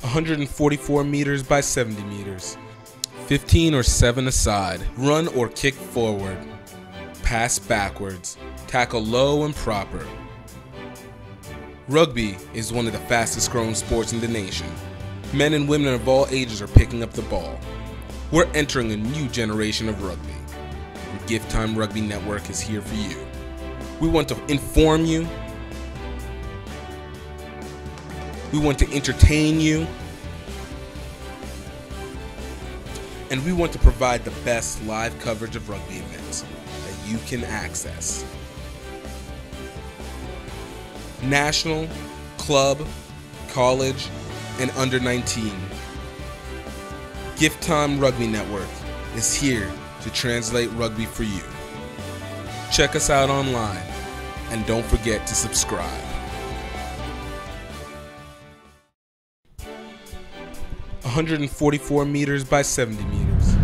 144 meters by 70 meters. 15 or 7 aside. Run or kick forward. Pass backwards. Tackle low and proper. Rugby is one of the fastest growing sports in the nation. Men and women of all ages are picking up the ball. We're entering a new generation of rugby. And GiftTime Rugby Network is here for you. We want to inform you. We want to entertain you. And we want to provide the best live coverage of rugby events that you can access. National, club, college, and under 19. GiftTime Rugby Network is here to translate rugby for you. Check us out online and don't forget to subscribe. 144 meters by 70 meters.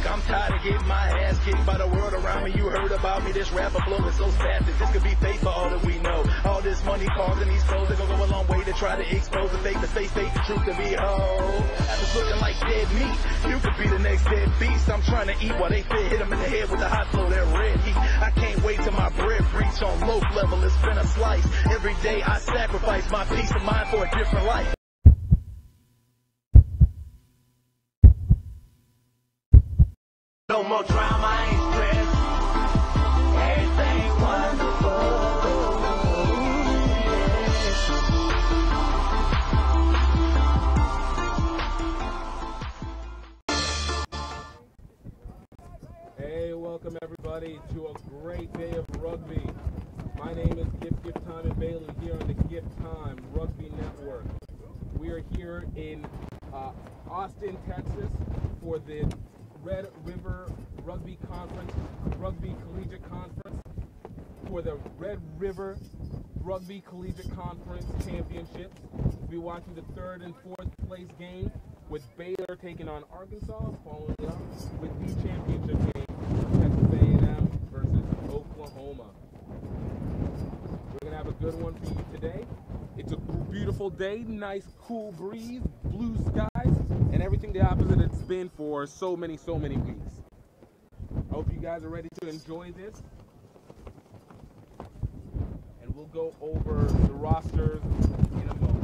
I'm tired of getting my ass kicked by the world around me. You heard about me, this rapper flowing so spastic. This could be fake for all that we know. All this money causing these souls, they're gonna go a long way to try to expose the fake, the truth to be whole. After looking like dead meat, you could be the next dead beast. I'm trying to eat while they fit, hit them in the head with the hot flow, that red heat. I can't wait till my bread reach on low level. It's been a slice. Every day I sacrifice my peace of mind for a different life. No more drama, I ain't stressed. Everything wonderful. Hey, welcome everybody to a great day of rugby. My name is GiftTime and Baylor here on the GiftTime Rugby Network. We are here in Austin, Texas for the Red River Rugby Conference, Rugby Collegiate Conference, for the Red River Rugby Collegiate Conference Championships. We'll be watching the 3rd and 4th place game with Baylor taking on Arkansas, following it up with the championship game, Texas A&M versus Oklahoma. We're going to have a good one for you today. It's a beautiful day, nice cool breeze, blue skies, and everything the opposite it's been for so many weeks. I hope you guys are ready to enjoy this. And we'll go over the rosters in a moment.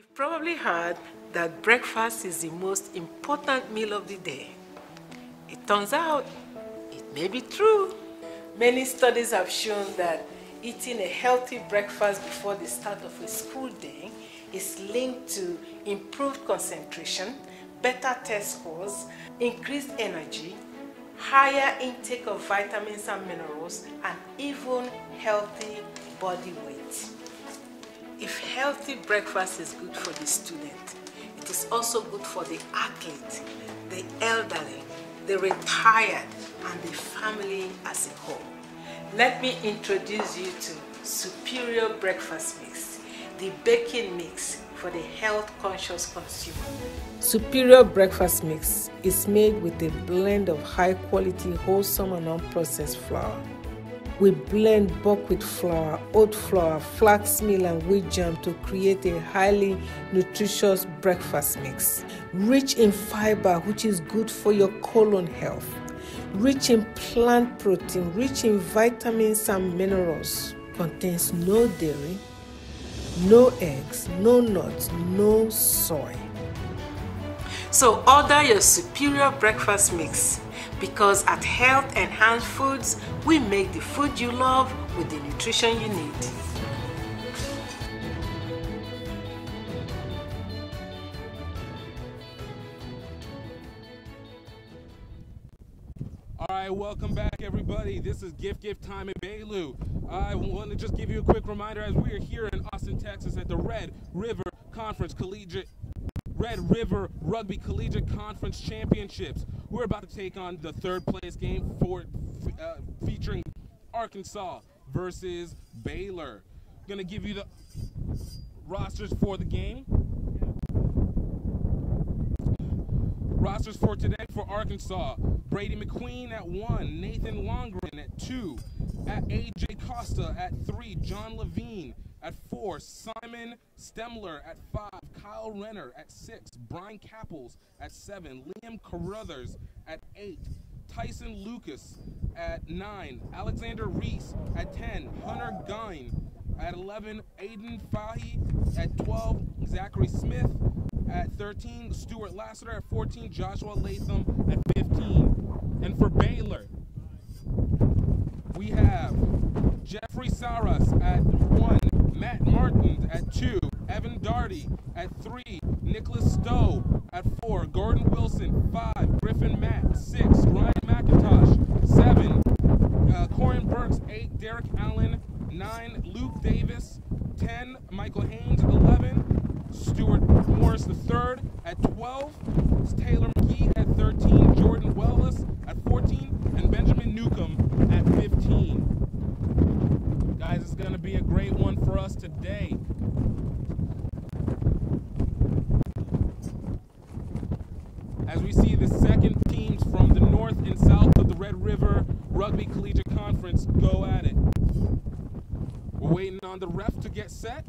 You've probably heard that breakfast is the most important meal of the day. It turns out it may be true. Many studies have shown that eating a healthy breakfast before the start of a school day is linked to improved concentration, better test scores, increased energy, higher intake of vitamins and minerals, and even healthy body weight. If healthy breakfast is good for the student, it is also good for the athlete, the elderly, the retired, and the family as a whole. Let me introduce you to Superior Breakfast Mix, the baking mix for the health-conscious consumer. Superior Breakfast Mix is made with a blend of high-quality, wholesome, and unprocessed flour. We blend buckwheat flour, oat flour, flax meal, and wheat germ to create a highly nutritious breakfast mix. Rich in fiber, which is good for your colon health. Rich in plant protein, rich in vitamins and minerals. Contains no dairy, no eggs, no nuts, no soy. So order your Superior Breakfast Mix, because at Health Enhanced Foods, we make the food you love with the nutrition you need. All right, welcome back, everybody. This is GiftTime in Baylor. I want to just give you a quick reminder as we are here in Austin, Texas at the Red River Rugby Collegiate Conference Championships. We're about to take on the third place game featuring Arkansas versus Baylor. Gonna give you the rosters for the game. Rosters for today for Arkansas: Brady McQueen at 1, Nathan Longren at 2, at AJ Costa at 3, John Levine at 4, Simon Stemler at 5, Kyle Renner at 6, Brian Capples at 7, Liam Carruthers at 8, Tyson Lucas at 9, Alexander Reese at 10, Hunter Gine at 11, Aiden Fahy at 12, Zachary Smith at 13, Stuart Lassiter at 14, Joshua Latham at 15. And for Baylor, we have Jeffrey Saras at 1, Matt Martin at 2, Evan Darty at 3, Nicholas Stowe at 4, Gordon Wilson 5, Griffin Matt 6, Ryan McIntosh 7, Corin Burks 8, Derek Allen 9, Luke Davis 10, Michael Haynes 11, Stuart Morris III at 12, Taylor McGee at 13, Jordan Wellis at 14, and Benjamin Newcomb at 15. Guys, it's going to be a great one for us today. As we see the second teams from the north and south of the Red River Rugby Collegiate Conference go at it. We're waiting on the ref to get set.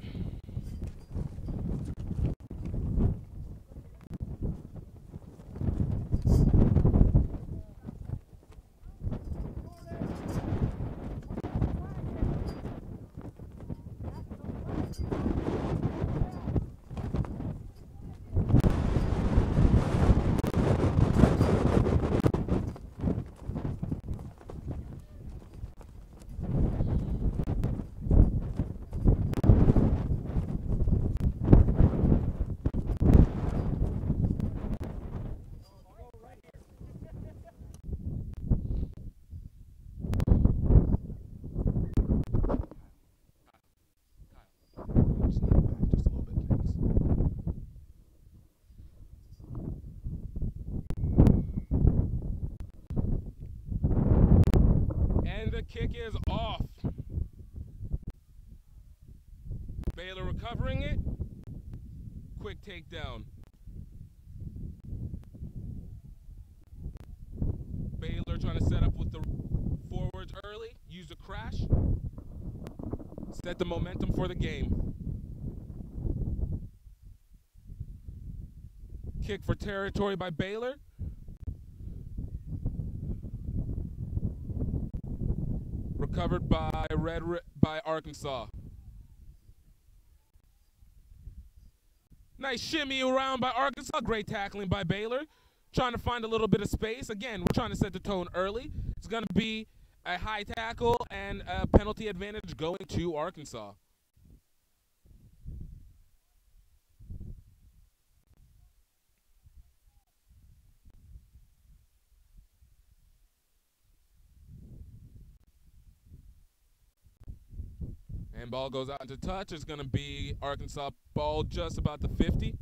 Kick is off. Baylor recovering it. Quick takedown. Baylor trying to set up with the forwards early. Use a crash. Set the momentum for the game. Kick for territory by Baylor. Recovered by Arkansas. Nice shimmy around by Arkansas. Great tackling by Baylor. Trying to find a little bit of space. Again, we're trying to set the tone early. It's going to be a high tackle and a penalty advantage going to Arkansas. And ball goes out into touch. It's going to be Arkansas ball just about the 50.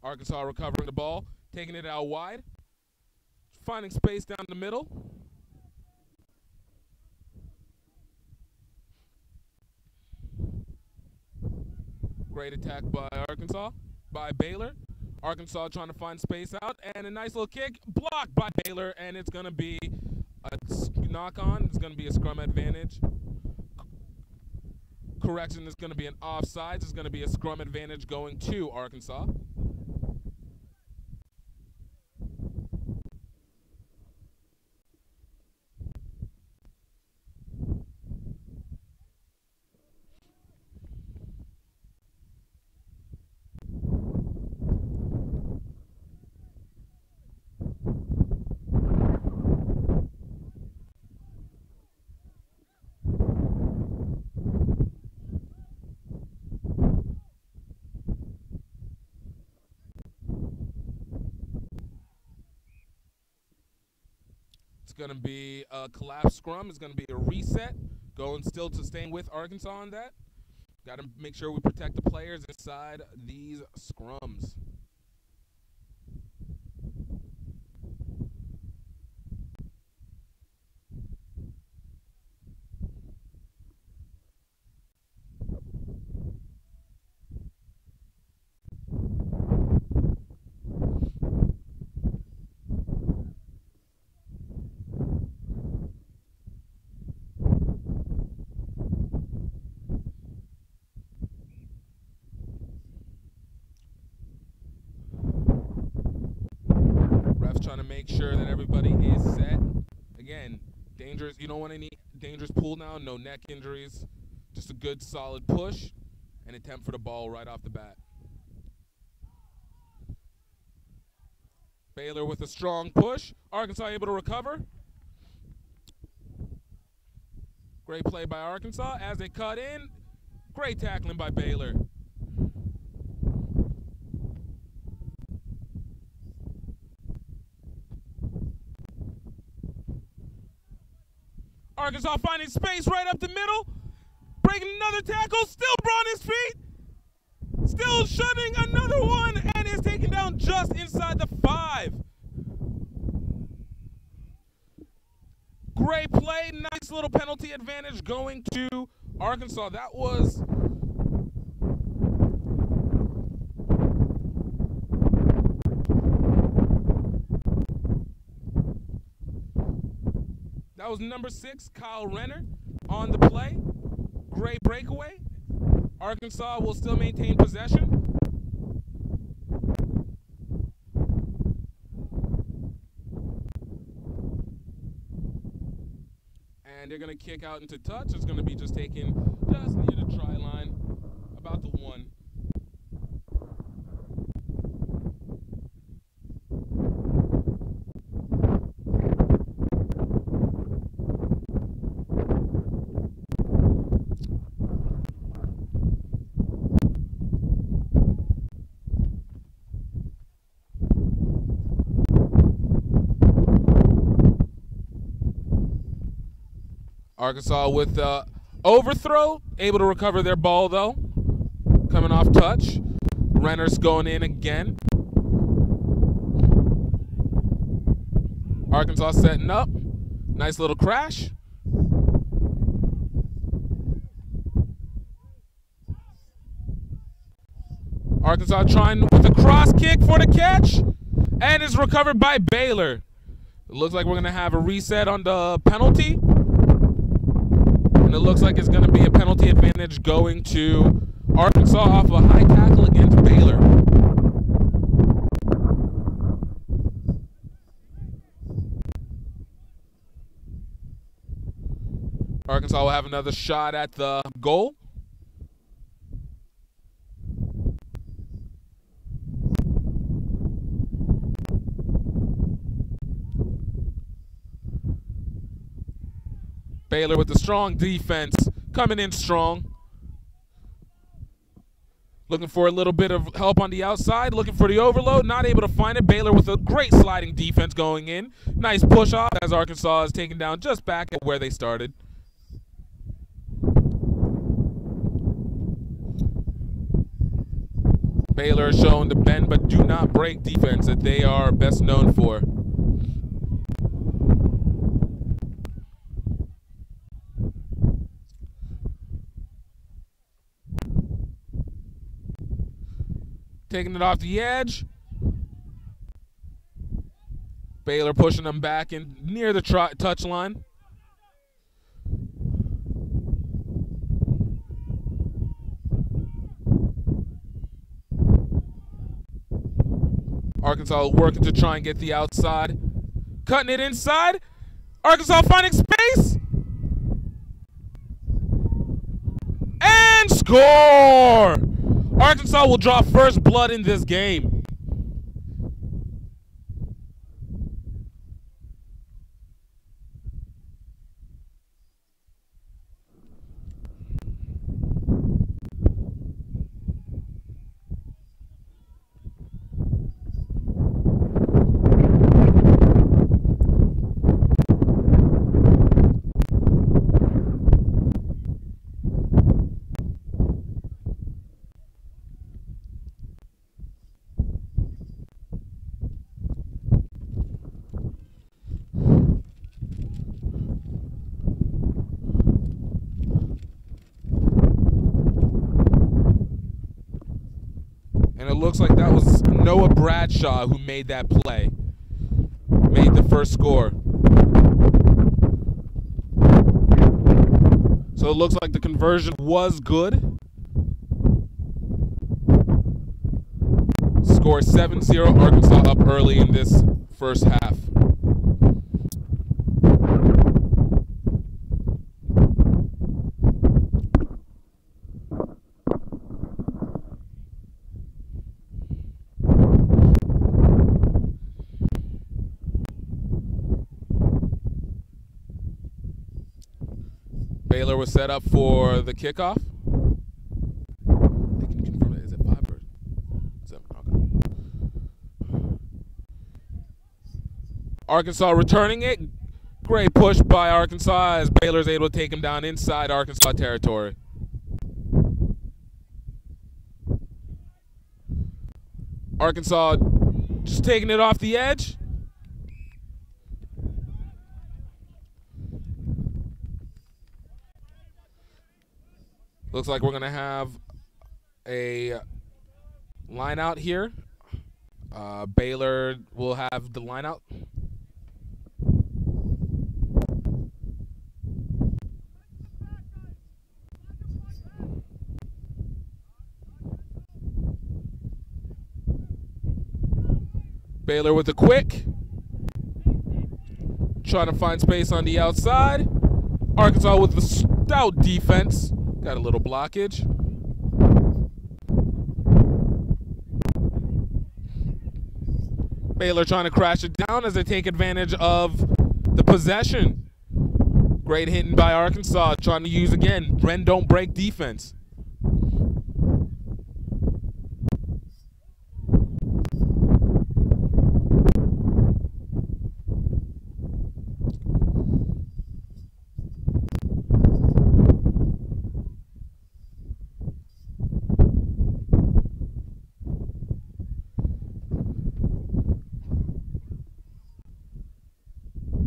Arkansas recovering the ball, taking it out wide, finding space down the middle. Great attack by Baylor. Arkansas trying to find space out, and a nice little kick, blocked by Baylor, and it's going to be a knock-on. It's going to be a scrum advantage. Correction, is going to be an offsides. It's going to be a scrum advantage going to Arkansas. Going to be a collapse scrum. It's going to be a reset. Still staying with Arkansas on that. Got to make sure we protect the players inside these scrums. Trying to make sure that everybody is set. Again, dangerous. You don't want any dangerous pull down, no neck injuries. Just a good solid push and attempt for the ball right off the bat. Baylor with a strong push. Arkansas able to recover. Great play by Arkansas as they cut in. Great tackling by Baylor. Arkansas finding space right up the middle, breaking another tackle, still on his feet, still shutting another one, and is taken down just inside the 5. Great play, nice little penalty advantage going to Arkansas. That was number 6, Kyle Renner, on the play. Great breakaway. Arkansas will still maintain possession. And they're going to kick out into touch. It's going to be just taken just near the try line, about the 1. Arkansas with the overthrow, able to recover their ball though. Coming off touch. Renner's going in again. Arkansas setting up. Nice little crash. Arkansas trying with a cross kick for the catch. And it's recovered by Baylor. It looks like we're going to have a reset on the penalty. And it looks like it's going to be a penalty advantage going to Arkansas off a high tackle against Baylor. Arkansas will have another shot at the goal. Baylor with the strong defense, coming in strong. Looking for a little bit of help on the outside, looking for the overload, not able to find it. Baylor with a great sliding defense going in. Nice push off as Arkansas is taken down just back at where they started. Baylor showing the bend but do not break defense that they are best known for. Taking it off the edge. Baylor pushing them back in near the touch line. Arkansas working to try and get the outside. Cutting it inside. Arkansas finding space. And score! Arkansas will draw first blood in this game. And it looks like that was Noah Bradshaw who made that play. Made the first score. So it looks like the conversion was good. Score 7-0, Arkansas up early in this first half. Baylor was set up for the kickoff. Can you confirm it? Is it 5 or 7? Okay. Arkansas returning it. Great push by Arkansas as Baylor's able to take him down inside Arkansas territory. Arkansas just taking it off the edge. Looks like we're going to have a line out here. Baylor will have the line out. Baylor with a quick. Trying to find space on the outside. Arkansas with the stout defense. Got a little blockage. Baylor trying to crash it down as they take advantage of the possession. Great hitting by Arkansas, trying to use again bend don't break defense.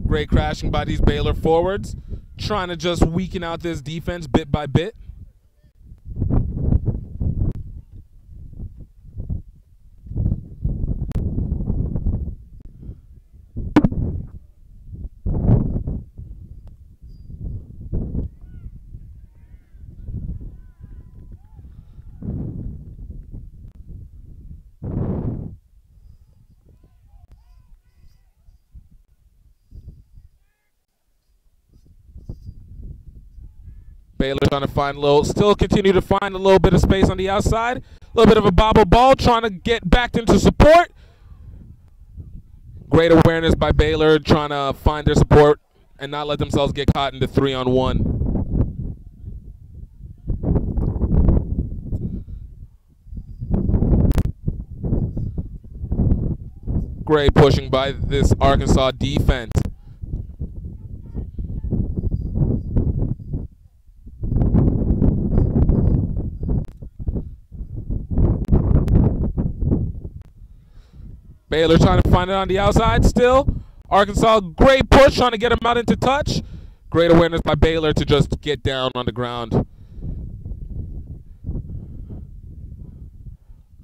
Great crashing by these Baylor forwards, trying to just weaken out this defense bit by bit. Baylor trying to find still continue to find a little bit of space on the outside. A little bit of a bobble ball, trying to get back into support. Great awareness by Baylor, trying to find their support and not let themselves get caught in the 3-on-1. Great pushing by this Arkansas defense. Baylor trying to find it on the outside still. Arkansas, great push, trying to get him out into touch. Great awareness by Baylor to just get down on the ground.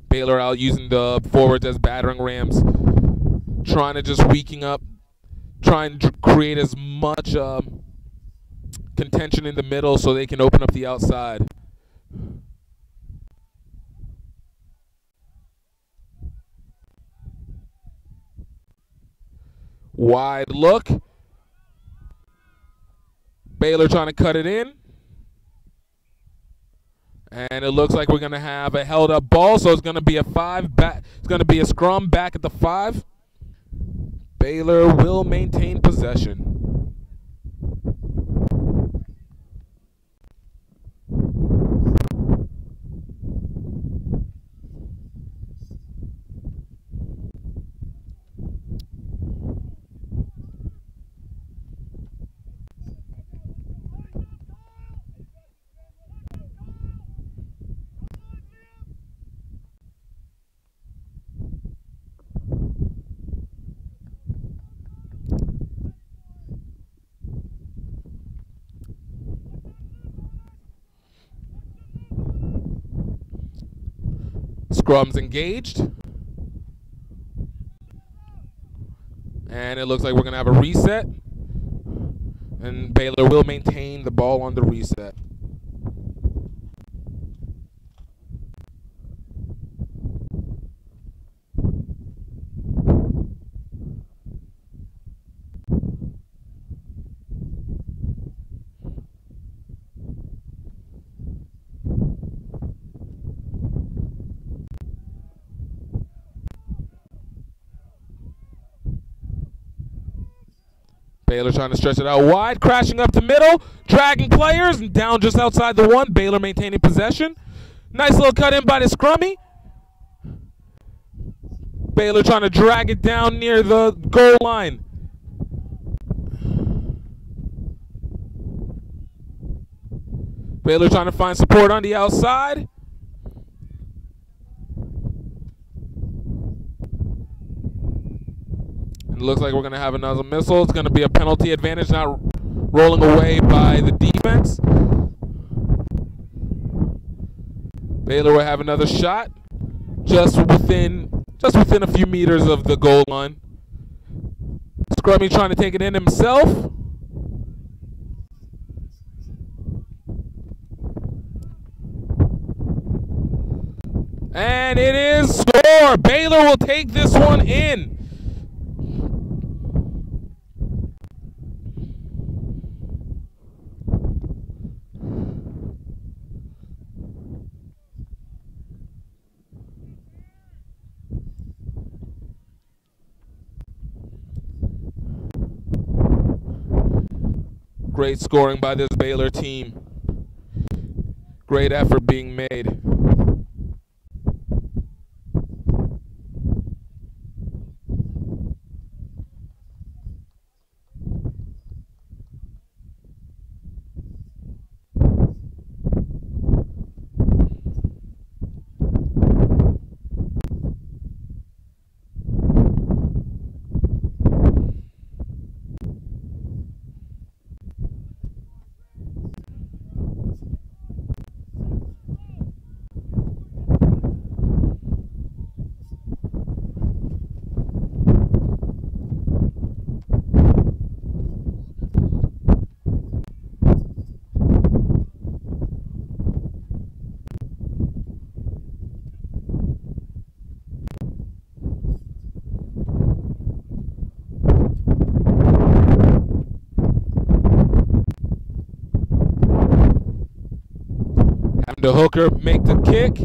Baylor out using the forwards as battering rams. Trying to just weaken up. Trying to create as much contention in the middle so they can open up the outside. Wide look. Baylor trying to cut it in. And it looks like we're going to have a held up ball, so it's going to be a 5 back. It's going to be a scrum back at the 5. Baylor will maintain possession. Scrum's engaged. And it looks like we're going to have a reset. And Baylor will maintain the ball on the reset. Baylor trying to stretch it out wide, crashing up the middle, dragging players, and down just outside the 1. Baylor maintaining possession. Nice little cut in by the scrummy. Baylor trying to drag it down near the goal line. Baylor trying to find support on the outside. It looks like we're going to have another missile. It's going to be a penalty advantage, not rolling away by the defense. Baylor will have another shot just within a few meters of the goal line. Scrummy trying to take it in himself. And it is score. Baylor will take this one in. Great scoring by this Baylor team. Great effort being made. the hooker make the kick,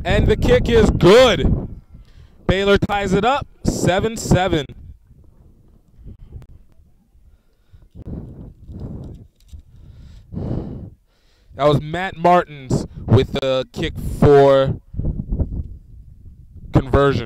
and the kick is good. Baylor ties it up 7-7. That was Matt Martins with the kick for conversion.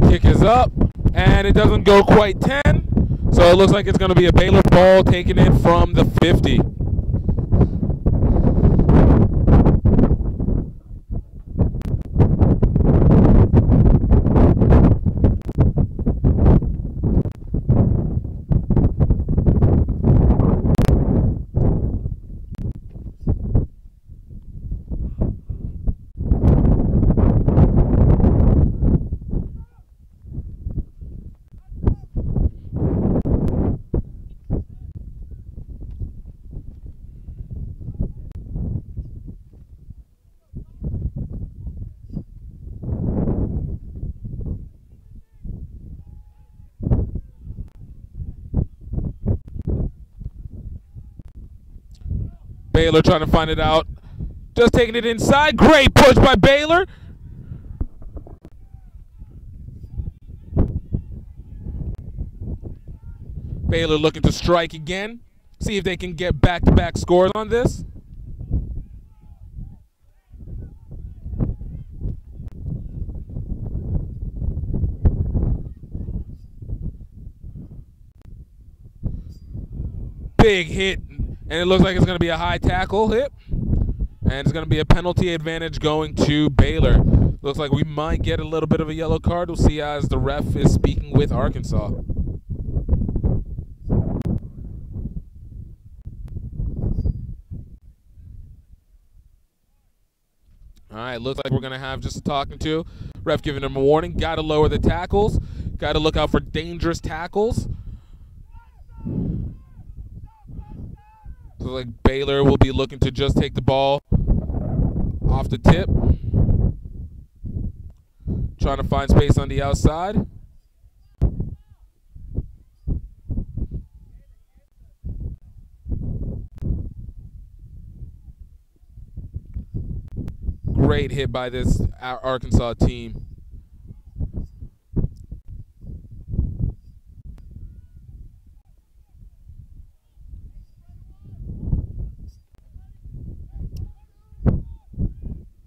Kick is up, and it doesn't go quite 10, so it looks like it's going to be a Baylor ball taking it from the 50. Baylor trying to find it out. Just taking it inside. Great push by Baylor. Baylor looking to strike again. See if they can get back-to-back scores on this. Big hit. And it looks like it's going to be a high tackle hit. And it's going to be a penalty advantage going to Baylor. Looks like we might get a little bit of a yellow card. We'll see as the ref is speaking with Arkansas. All right, looks like we're going to have just a talking to. Ref giving them a warning. Got to lower the tackles. Got to look out for dangerous tackles. So like Baylor will be looking to just take the ball off the tip. Trying to find space on the outside. Great hit by this Arkansas team.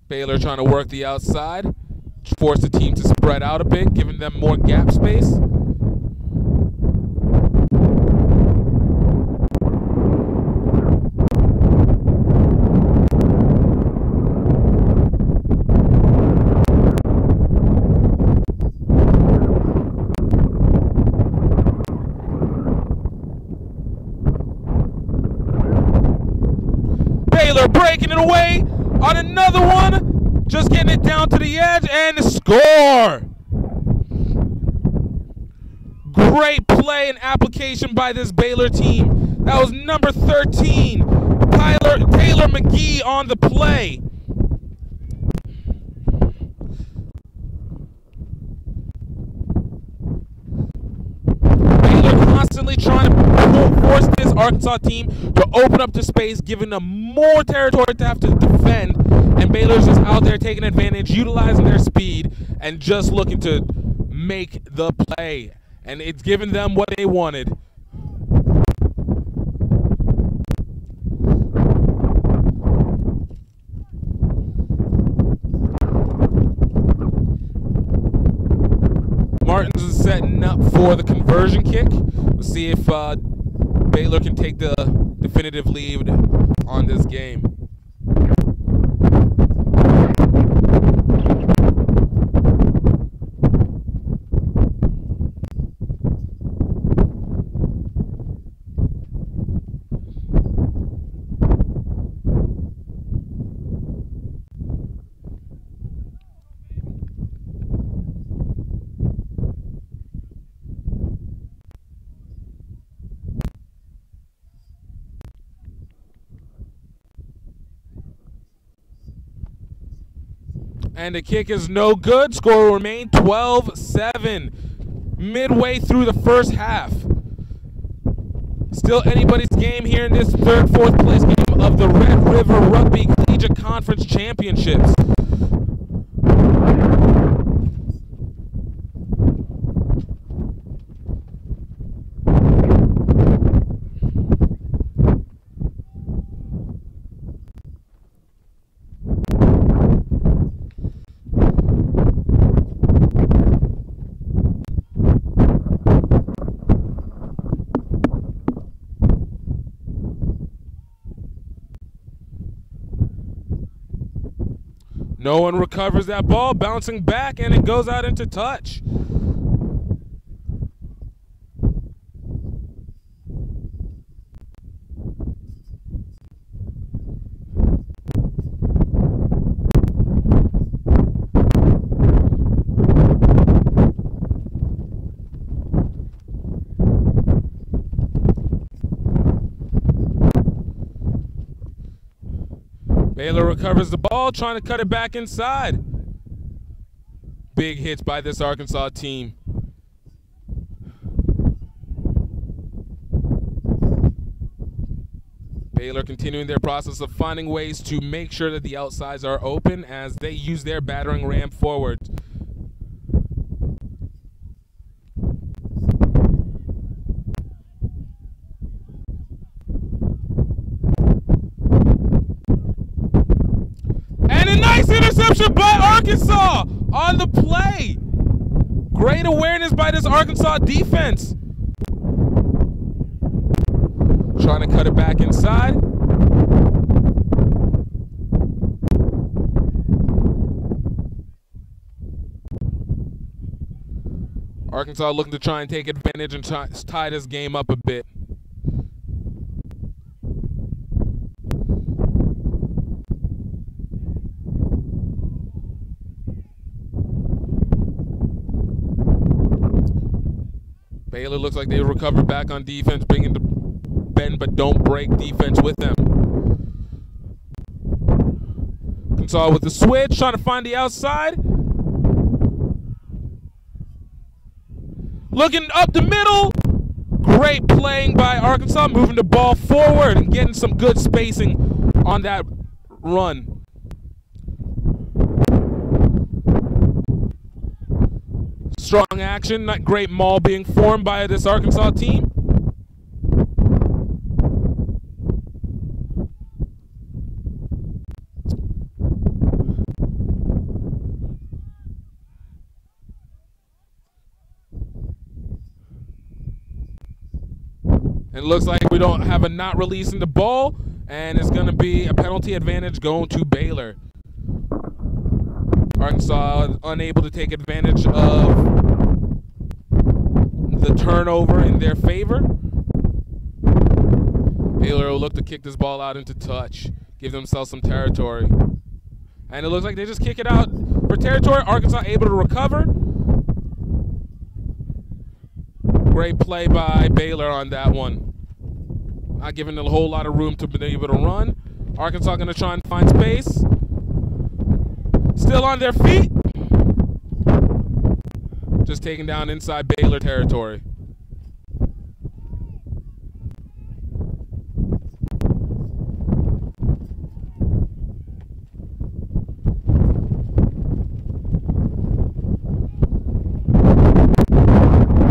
Baylor trying to work the outside, force the team to spread out a bit, giving them more gap space. Baylor breaking it away. On another one, just getting it down to the edge and score. Great play and application by this Baylor team. That was number 13, Taylor McGee on the play. Baylor constantly trying to force this Arkansas team to open up the space, giving them more territory to have to defend. And Baylor's just out there taking advantage, utilizing their speed, and just looking to make the play. And it's giving them what they wanted. Martins is setting up for the conversion kick. We'll see if Baylor can take the definitive lead on this game. And the kick is no good. Score will remain 12-7. Midway through the first half. Still anybody's game here in this third, fourth place game of the Red River Rugby Collegiate Conference Championships. No one recovers that ball, bouncing back, and it goes out into touch. Baylor recovers the ball, trying to cut it back inside. Big hits by this Arkansas team. Baylor continuing their process of finding ways to make sure that the outsides are open as they use their battering ram forward. Interception by Arkansas on the play. Great awareness by this Arkansas defense. Trying to cut it back inside. Arkansas looking to try and take advantage and tie this game up a bit. Baylor looks like they recover back on defense, bringing the bend but don't break defense with them. Arkansas with the switch, trying to find the outside. Looking up the middle. Great playing by Arkansas, moving the ball forward and getting some good spacing on that run. Strong action, not great maul being formed by this Arkansas team. It looks like we don't have a not releasing the ball, and it's going to be a penalty advantage going to Baylor. Arkansas unable to take advantage of the turnover in their favor. Baylor will look to kick this ball out into touch, give themselves some territory. And it looks like they just kick it out for territory. Arkansas able to recover. Great play by Baylor on that one. Not giving them a whole lot of room to be able to run. Arkansas going to try and find space. Still on their feet. Just taking down inside Baylor territory.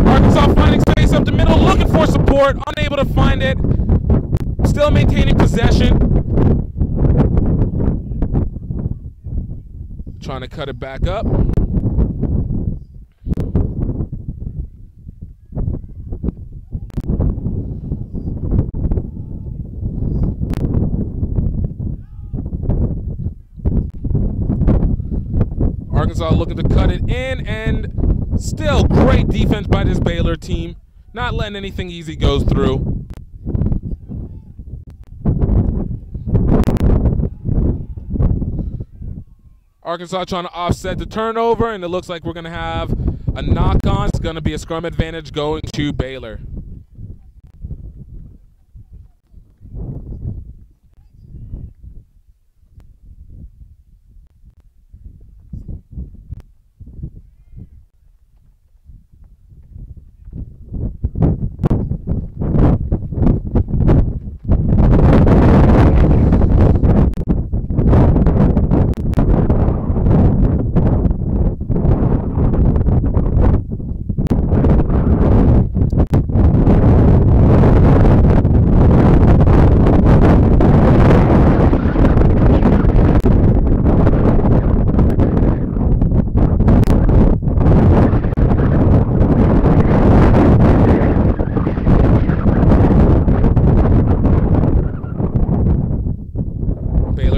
Arkansas finding space up the middle, looking for support, unable to find it. Still maintaining possession. Trying to cut it back up. Arkansas looking to cut it in, and still great defense by this Baylor team. Not letting anything easy go through. Arkansas trying to offset the turnover, and it looks like we're going to have a knock-on. It's going to be a scrum advantage going to Baylor.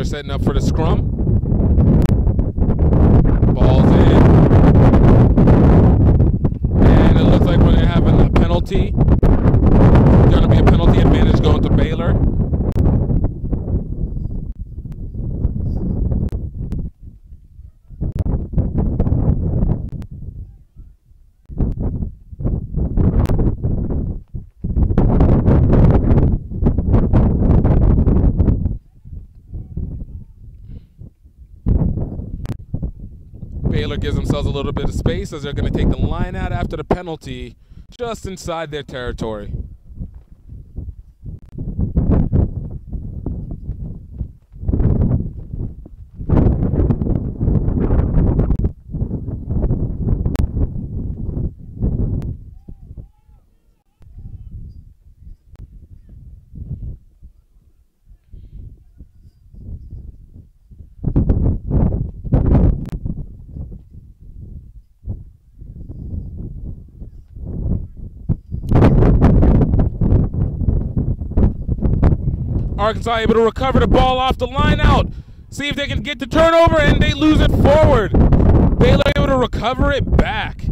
Setting up for the scrum. Ball's in. And it looks like we're going to have a penalty. Going to be a penalty advantage going to Baylor. Baylor gives themselves a little bit of space as they're going to take the line out after the penalty just inside their territory. Arkansas able to recover the ball off the line out. See if they can get the turnover, and they lose it forward. Baylor able to recover it back.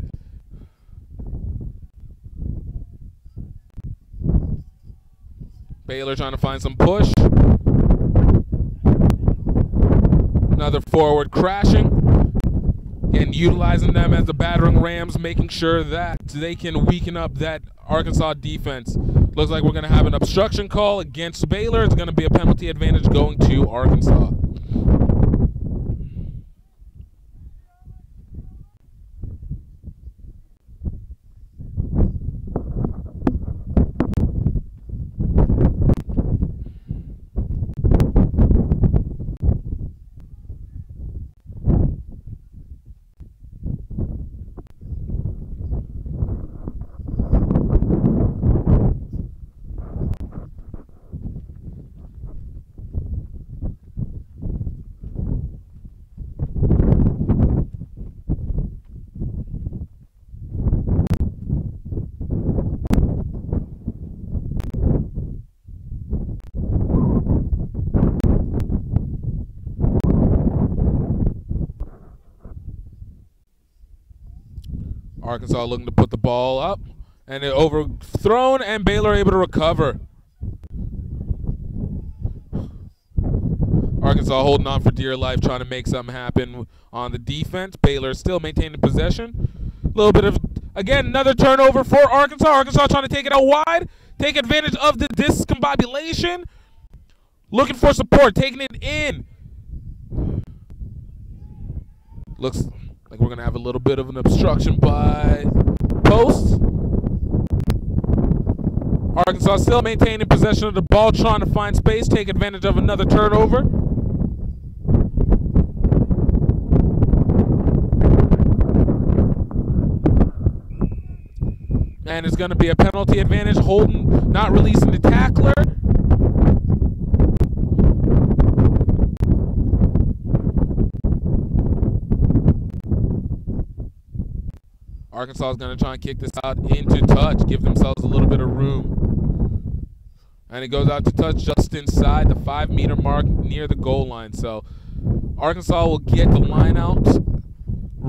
Baylor trying to find some push. Another forward crashing. And utilizing them as the battering rams, making sure that they can weaken up that Arkansas defense. Looks like we're going to have an obstruction call against Baylor. It's going to be a penalty advantage going to Arkansas. Arkansas looking to put the ball up, and it overthrown, and Baylor able to recover. Arkansas holding on for dear life, trying to make something happen on the defense. Baylor still maintaining possession. A little bit of, again, another turnover for Arkansas. Arkansas trying to take it out wide, take advantage of the discombobulation. Looking for support, taking it in. Looks like we're going to have a little bit of an obstruction by post. Arkansas still maintaining possession of the ball, trying to find space, take advantage of another turnover. And it's going to be a penalty advantage, holding, not releasing the tackler. Arkansas is going to try and kick this out into touch, give themselves a little bit of room. And it goes out to touch just inside the 5-meter mark near the goal line. So Arkansas will get the line out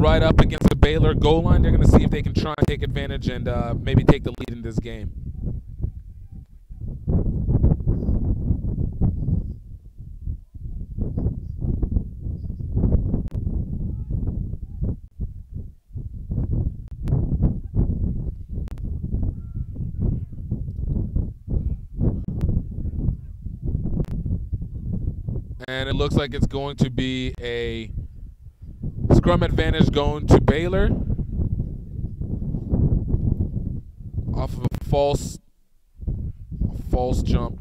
right up against the Baylor goal line. They're going to see if they can try and take advantage and maybe take the lead in this game. And it looks like it's going to be a scrum advantage going to Baylor off of a false jump.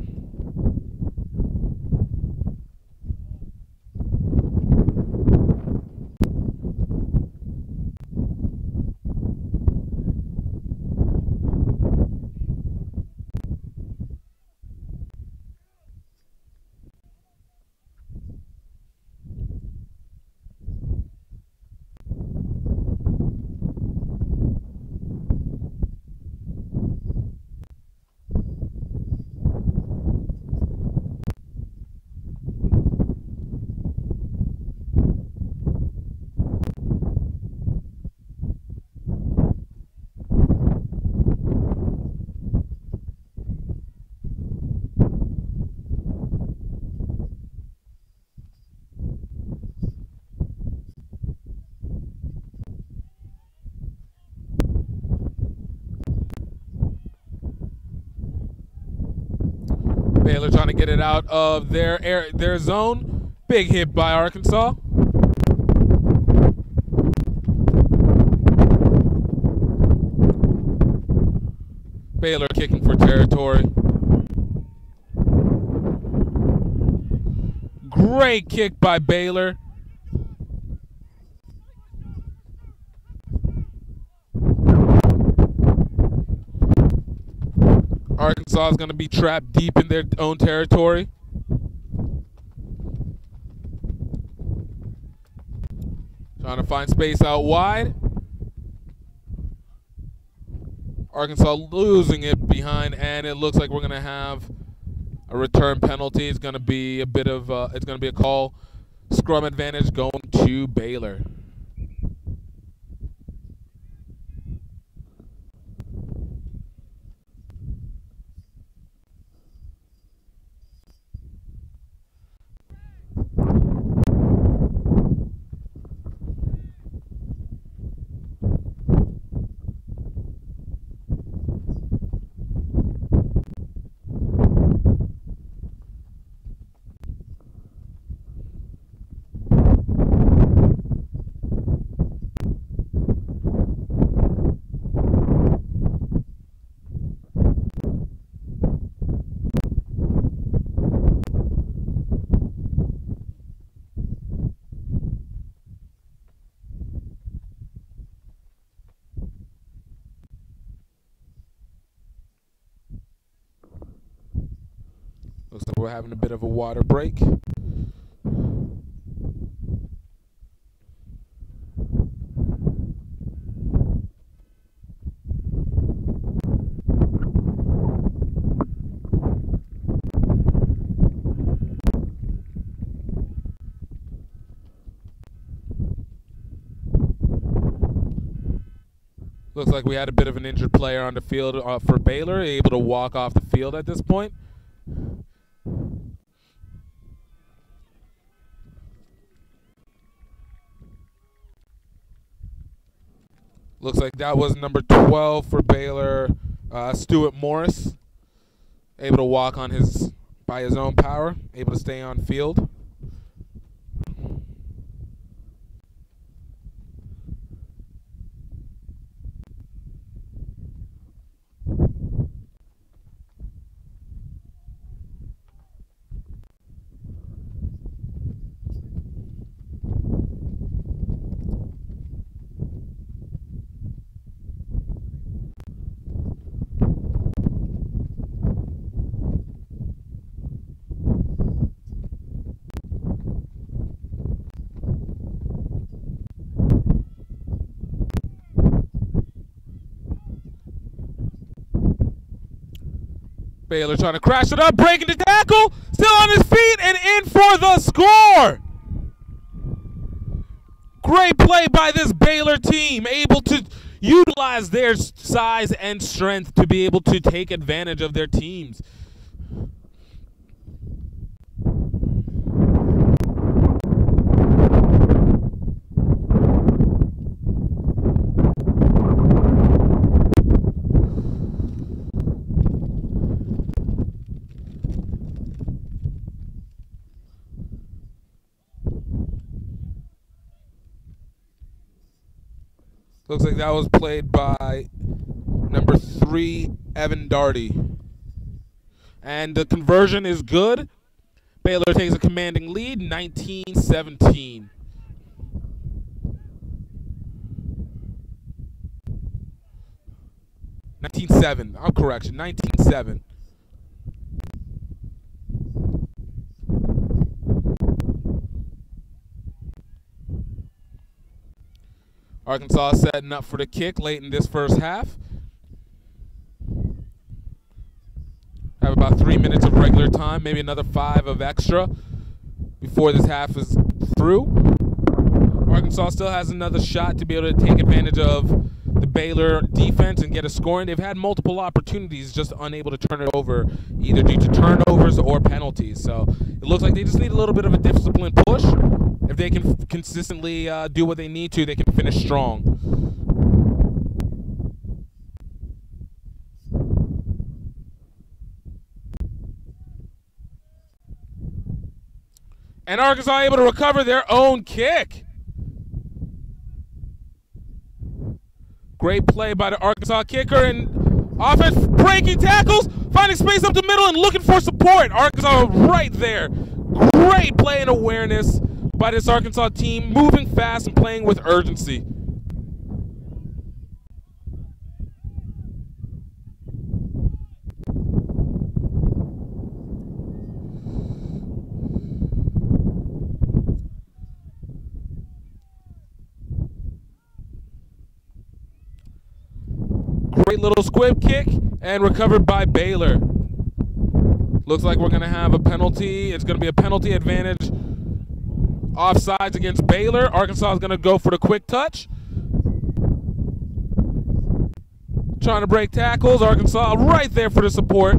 Baylor trying to get it out of their zone. Big hit by Arkansas. Baylor kicking for territory. Great kick by Baylor. Arkansas is going to be trapped deep in their own territory. Trying to find space out wide. Arkansas losing it behind, and it looks like we're going to have a return penalty. It's going to be a bit of it's going to be a call. Scrum advantage going to Baylor. Looks like we're having a bit of a water break. Looks like we had a bit of an injured player on the field for Baylor, able to walk off the field at this point. Looks like that was number 12 for Baylor, Stuart Morris, able to walk on by his own power, able to stay on field. Baylor trying to crash it up, breaking the tackle, still on his feet and in for the score. Great play by this Baylor team, able to utilize their size and strength to be able to take advantage of their teams. Looks like that was played by number 3, Evan Darty. And the conversion is good. Baylor takes a commanding lead, 19-17. I'm correction, 19-7. Arkansas setting up for the kick late in this first half. Have about 3 minutes of regular time, maybe another 5 of extra before this half is through. Arkansas still has another shot to be able to take advantage of the Baylor defense and get a scoring. They've had multiple opportunities, just unable to turn it over, either due to turnovers or penalties. So it looks like they just need a little bit of a disciplined push. If they can consistently do what they need to, they can finish strong. And Arkansas able to recover their own kick. Great play by the Arkansas kicker, and offense breaking tackles, finding space up the middle and looking for support. Arkansas right there. Great play and awareness by this Arkansas team, moving fast and playing with urgency. Great little squib kick and recovered by Baylor. Looks like we're going to have a penalty. It's going to be a penalty advantage. Offsides against Baylor. Arkansas is going to go for the quick touch. Trying to break tackles. Arkansas right there for the support.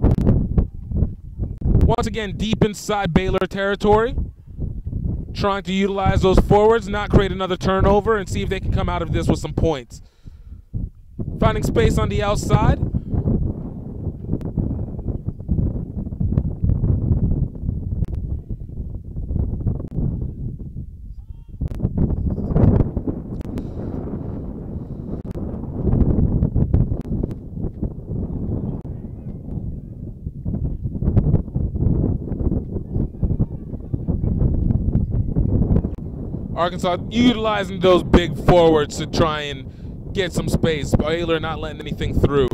Once again, deep inside Baylor territory. Trying to utilize those forwards, not create another turnover, and see if they can come out of this with some points. Finding space on the outside. Arkansas utilizing those big forwards to try and get some space. Baylor not letting anything through.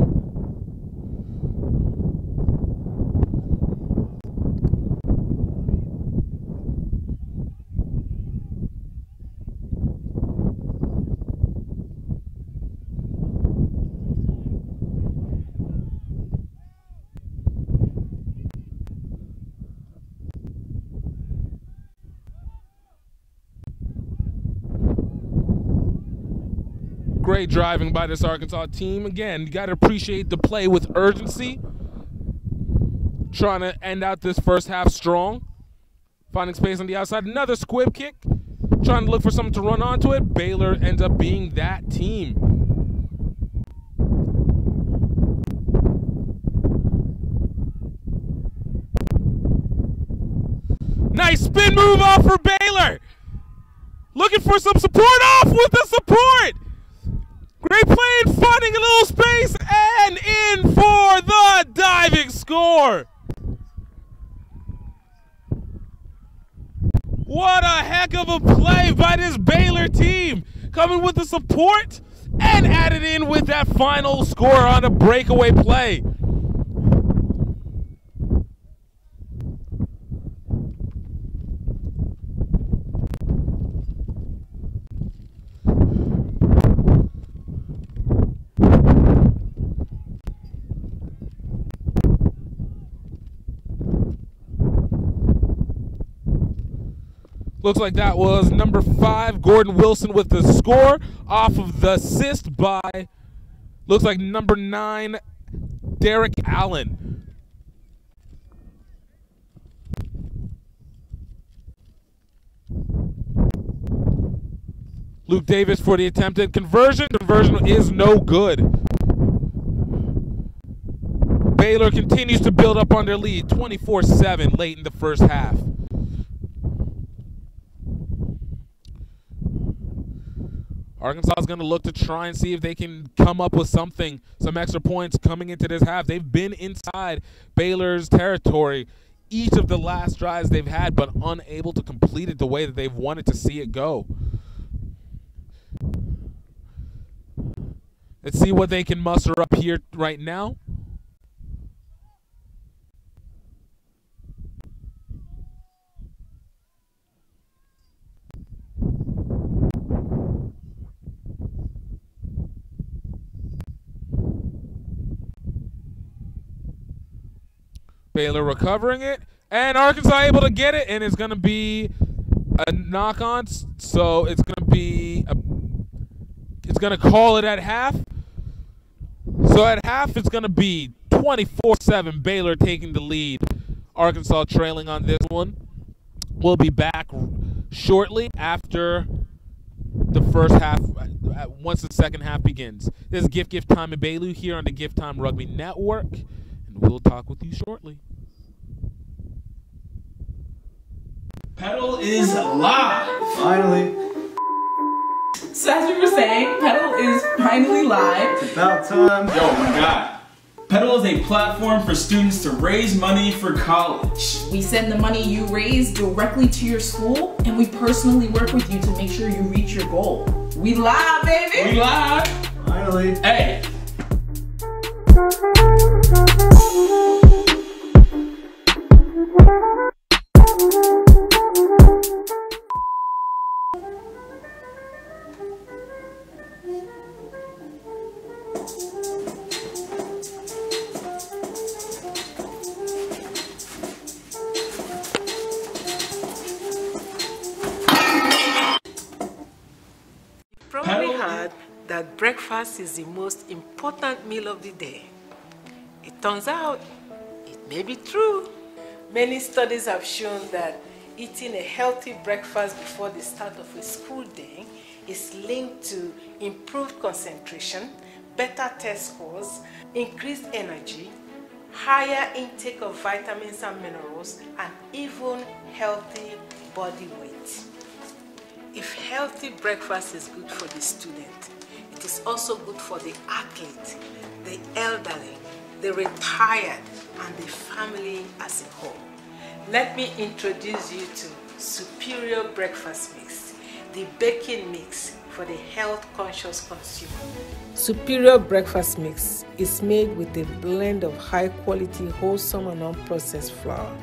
Great driving by this Arkansas team. Again, you got to appreciate the play with urgency. Trying to end out this first half strong. Finding space on the outside. Another squib kick. Trying to look for something to run onto it. Baylor ends up being that team. Nice spin move off for Baylor. Looking for some support, off with the support. Great play and finding a little space and in for the diving score. What a heck of a play by this Baylor team. Coming with the support and added in with that final score on a breakaway play. Looks like that was number 5, Gordon Wilson with the score off of the assist by, looks like number 9, Derek Allen. Luke Davis for the attempted conversion. Conversion is no good. Baylor continues to build up on their lead, 24-7 late in the first half. Arkansas is going to look to try and see if they can come up with something, some extra points coming into this half. They've been inside Baylor's territory each of the last drives they've had, but unable to complete it the way that they've wanted to see it go. Let's see what they can muster up here right now. Baylor recovering it, and Arkansas able to get it, and it's going to be a knock-on, so it's going to be it's going to call it at half. So at half, it's going to be 24-7 Baylor taking the lead. Arkansas trailing on this one. We'll be back shortly after the first half, once the second half begins. This is Gift Time in Baylor here on the GiftTime Rugby Network, and we'll talk with you shortly. Pedal is live! Finally. So as we were saying, Pedal is finally live. It's about time. Yo, my God. Pedal is a platform for students to raise money for college. We send the money you raise directly to your school, and we personally work with you to make sure you reach your goal. We live, baby! We live! Finally. Hey! Probably heard that breakfast is the most important meal of the day. It turns out it may be true. Many studies have shown that eating a healthy breakfast before the start of a school day is linked to improved concentration, better test scores, increased energy, higher intake of vitamins and minerals, and even healthy body weight. If healthy breakfast is good for the student, it is also good for the athlete, the elderly, the retired, and the family as a whole. Let me introduce you to Superior Breakfast Mix, the baking mix for the health-conscious consumer. Superior Breakfast Mix is made with a blend of high-quality, wholesome, and unprocessed flour.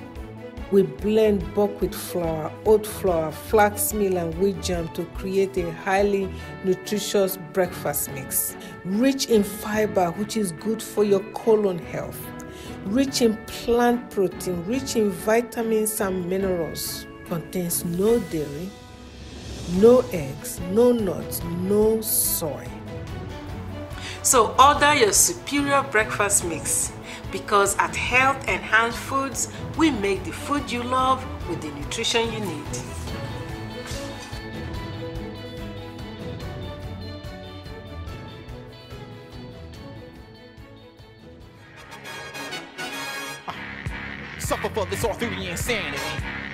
We blend buckwheat flour, oat flour, flax meal, and wheat germ to create a highly nutritious breakfast mix. Rich in fiber, which is good for your colon health. Rich in plant protein, rich in vitamins and minerals. Contains no dairy, no eggs, no nuts, no soy. So order your Superior Breakfast Mix, because at Health Enhanced Foods, we make the food you love with the nutrition you need. Suffer for this all through the insanity.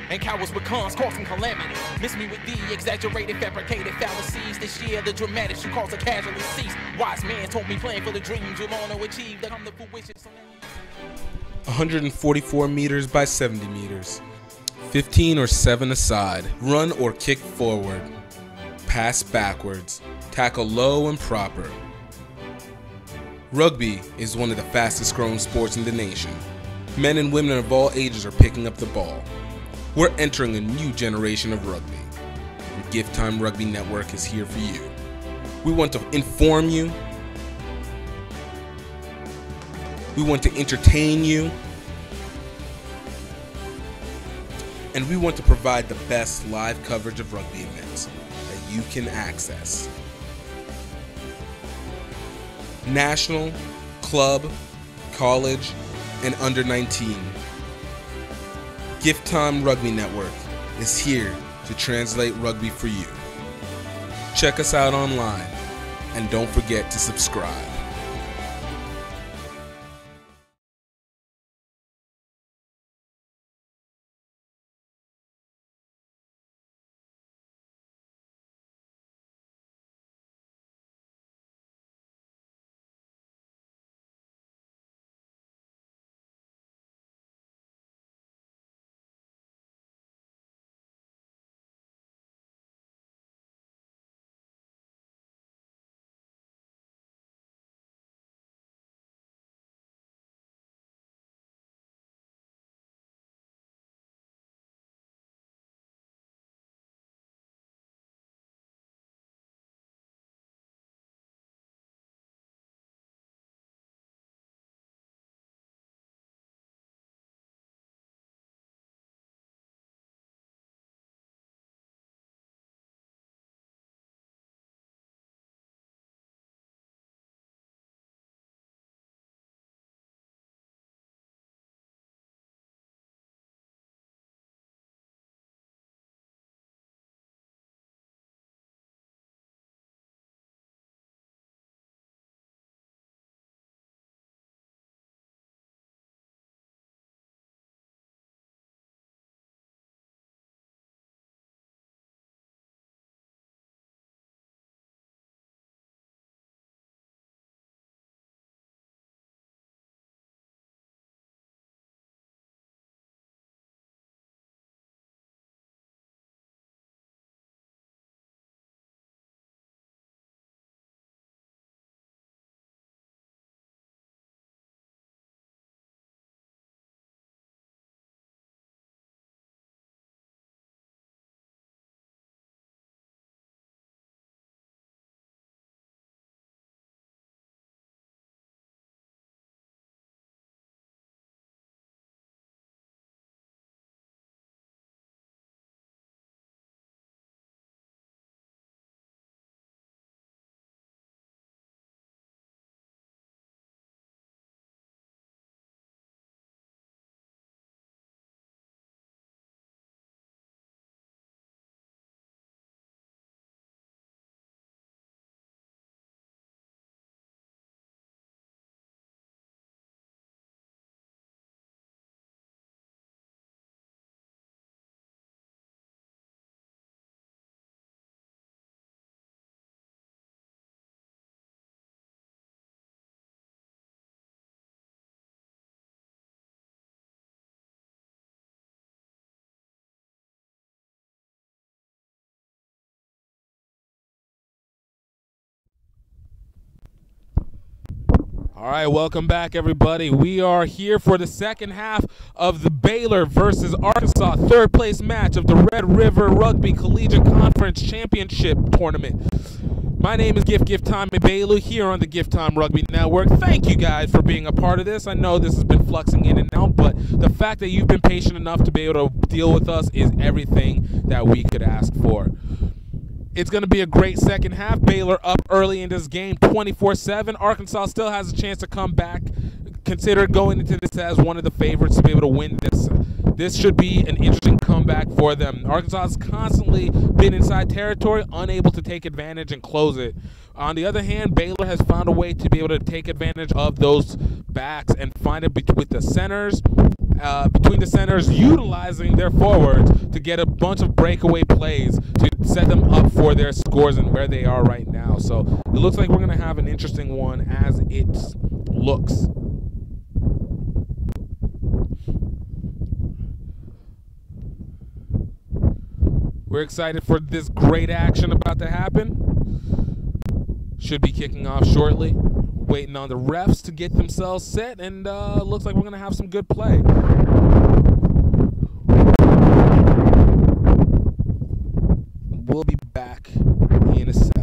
And cowards with cons causing calamity. Miss me with the exaggerated, fabricated fallacies. This year, the dramatics you cause a casualty cease. Wise man told me playing for the dreams you'll want to achieve that come to fruition. 144 meters by 70 meters. 15 or 7 aside. Run or kick forward. Pass backwards. Tackle low and proper. Rugby is one of the fastest growing sports in the nation. Men and women of all ages are picking up the ball. We're entering a new generation of rugby. And GiftTime Rugby Network is here for you. We want to inform you. We want to entertain you. and we want to provide the best live coverage of rugby events that you can access. National, club, college, and under 19. GiftTime Rugby Network is here to translate rugby for you. Check us out online, and don't forget to subscribe. All right, welcome back, everybody. We are here for the second half of the Baylor versus Arkansas third place match of the Red River Rugby Collegiate Conference Championship Tournament. My name is GiftTime and Baylor here on the GiftTime Rugby Network. Thank you guys for being a part of this. I know this has been fluxing in and out, but the fact that you've been patient enough to be able to deal with us is everything that we could ask for. It's going to be a great second half. Baylor up early in this game, 24-7. Arkansas still has a chance to come back. Consider going into this as one of the favorites to be able to win this. This should be an interesting comeback for them. Arkansas has constantly been inside territory, unable to take advantage and close it. On the other hand, Baylor has found a way to be able to take advantage of those backs and find it with the centers. Between the centers, utilizing their forwards to get a bunch of breakaway plays to set them up for their scores and where they are right now. So it looks like we're going to have an interesting one as it looks. We're excited for this great action about to happen. Should be kicking off shortly. Waiting on the refs to get themselves set, and looks like we're going to have some good play. We'll be back in a second.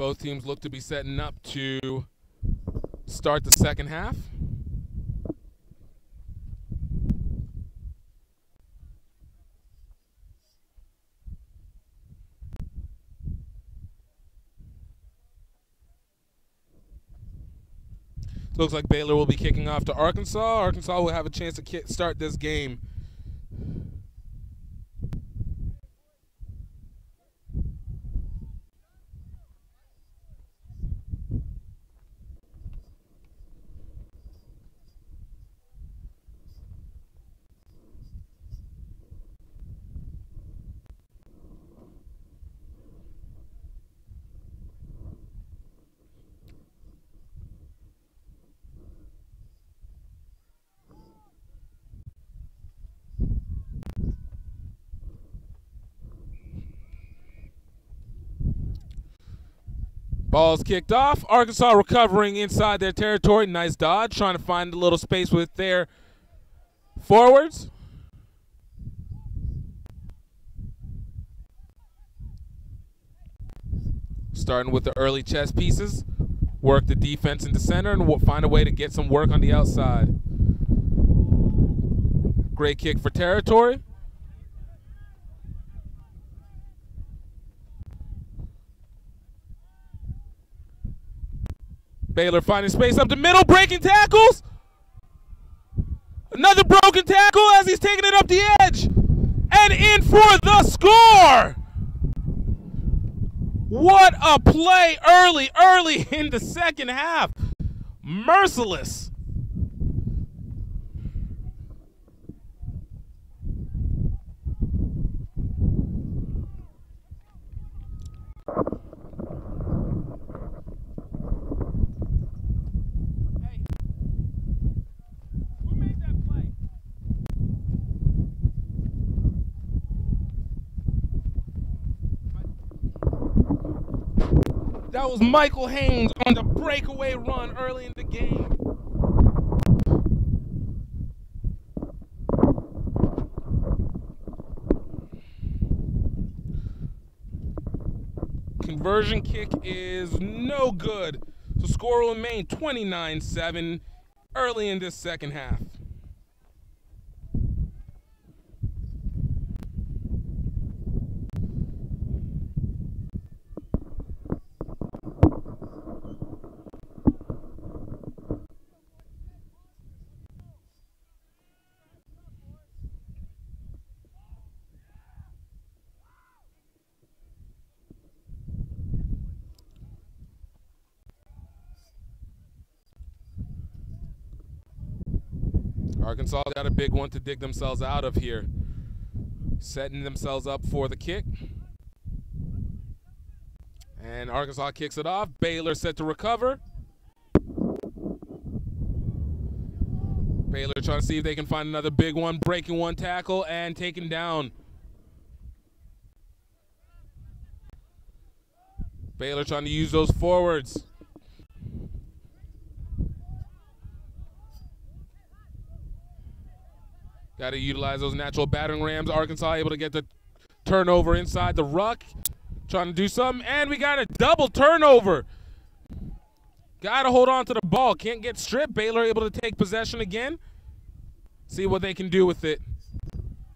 Both teams look to be setting up to start the second half. Looks like Baylor will be kicking off to Arkansas. Arkansas will have a chance to start this game. Ball's kicked off. Arkansas recovering inside their territory. Nice dodge, trying to find a little space with their forwards. Starting with the early chess pieces. Work the defense into center and we'll find a way to get some work on the outside. Great kick for territory. Baylor finding space up the middle, breaking tackles. Another broken tackle as he's taking it up the edge. And in for the score. What a play early in the second half. Merciless. That was Michael Haynes on the breakaway run early in the game. Conversion kick is no good. So score will remain 29-7 early in this second half. Arkansas got a big one to dig themselves out of here. Setting themselves up for the kick. And Arkansas kicks it off. Baylor set to recover. Baylor trying to see if they can find another big one. Breaking one tackle and taken down. Baylor trying to use those forwards. Got to utilize those natural battering rams. Arkansas able to get the turnover inside the ruck. Trying to do something. And we got a double turnover. Got to hold on to the ball. Can't get stripped. Baylor able to take possession again. See what they can do with it.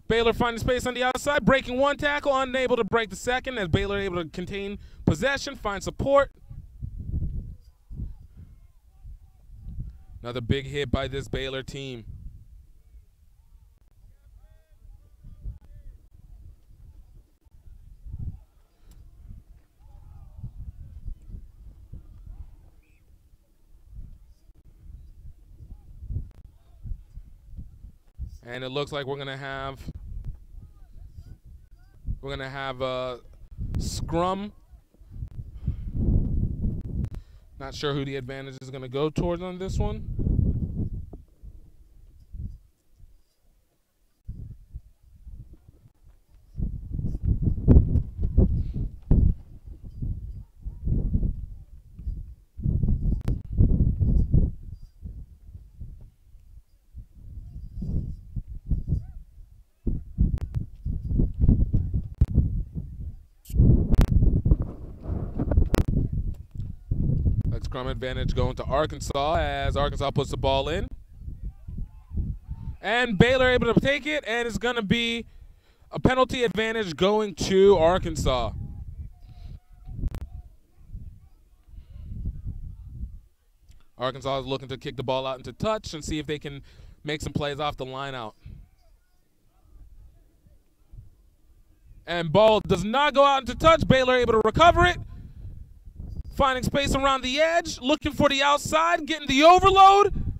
Baylor finding space on the outside. Breaking one tackle. Unable to break the second as Baylor able to contain possession. Find support. Another big hit by this Baylor team. And it looks like we're gonna have a scrum. Not sure who the advantage is gonna go towards on this one. Scrum advantage going to Arkansas as Arkansas puts the ball in. And Baylor able to take it, and it's going to be a penalty advantage going to Arkansas. Arkansas is looking to kick the ball out into touch and see if they can make some plays off the line out. And ball does not go out into touch. Baylor able to recover it. Finding space around the edge. Looking for the outside. Getting the overload.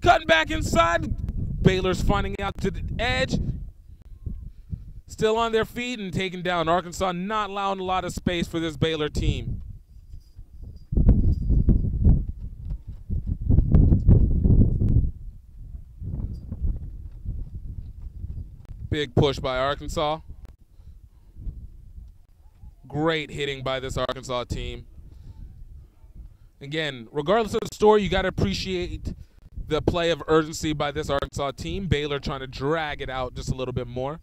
Cutting back inside. Baylor's finding out to the edge. Still on their feet and taken down. Arkansas not allowing a lot of space for this Baylor team. Big push by Arkansas. Great hitting by this Arkansas team. Again, regardless of the story, you got to appreciate the play of urgency by this Arkansas team. Baylor trying to drag it out just a little bit more.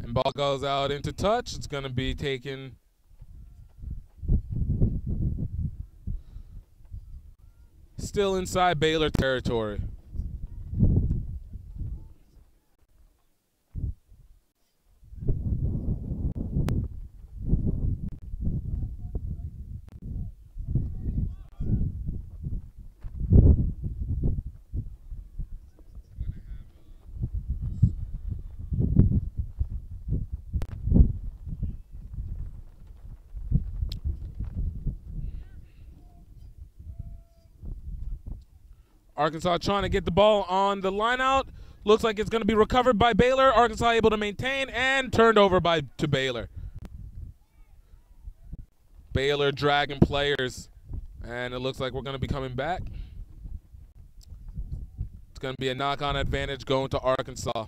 Ball goes out into touch. It's going to be taken. Still inside Baylor territory. Arkansas trying to get the ball on the line out. Looks like it's going to be recovered by Baylor. Arkansas able to maintain and turned over to Baylor. Baylor dragging players. And it looks like we're going to be coming back. It's going to be a knock-on advantage going to Arkansas.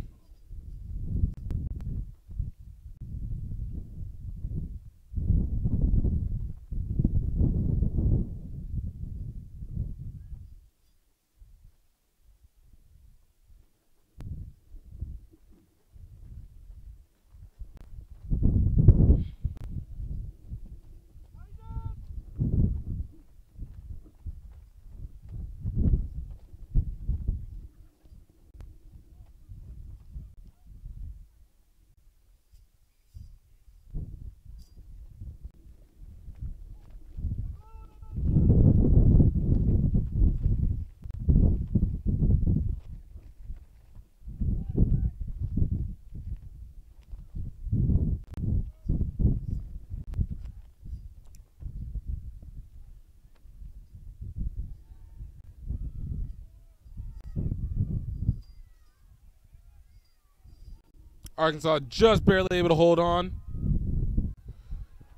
Arkansas just barely able to hold on.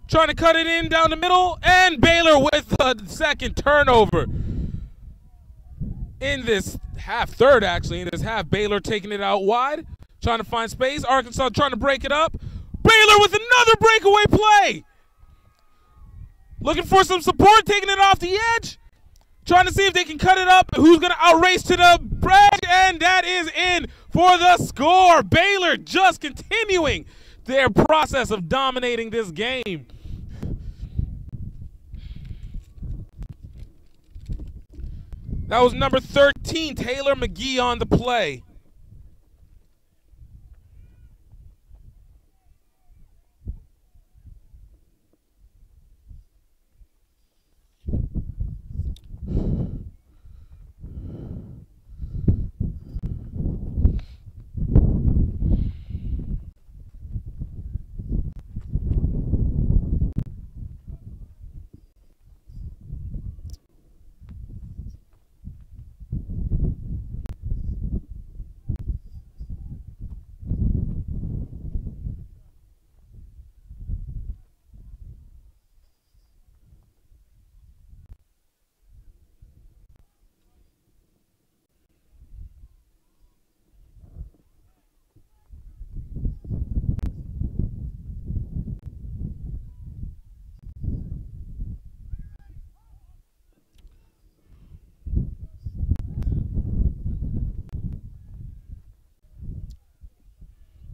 Trying to cut it in down the middle, and Baylor with a second turnover. In this third actually, in this half, Baylor taking it out wide, trying to find space. Arkansas trying to break it up. Baylor with another breakaway play. Looking for some support, taking it off the edge. Trying to see if they can cut it up. Who's going to outrace to the break? And that is in for the score. Baylor just continuing their process of dominating this game. That was number 13, Taylor McGee on the play.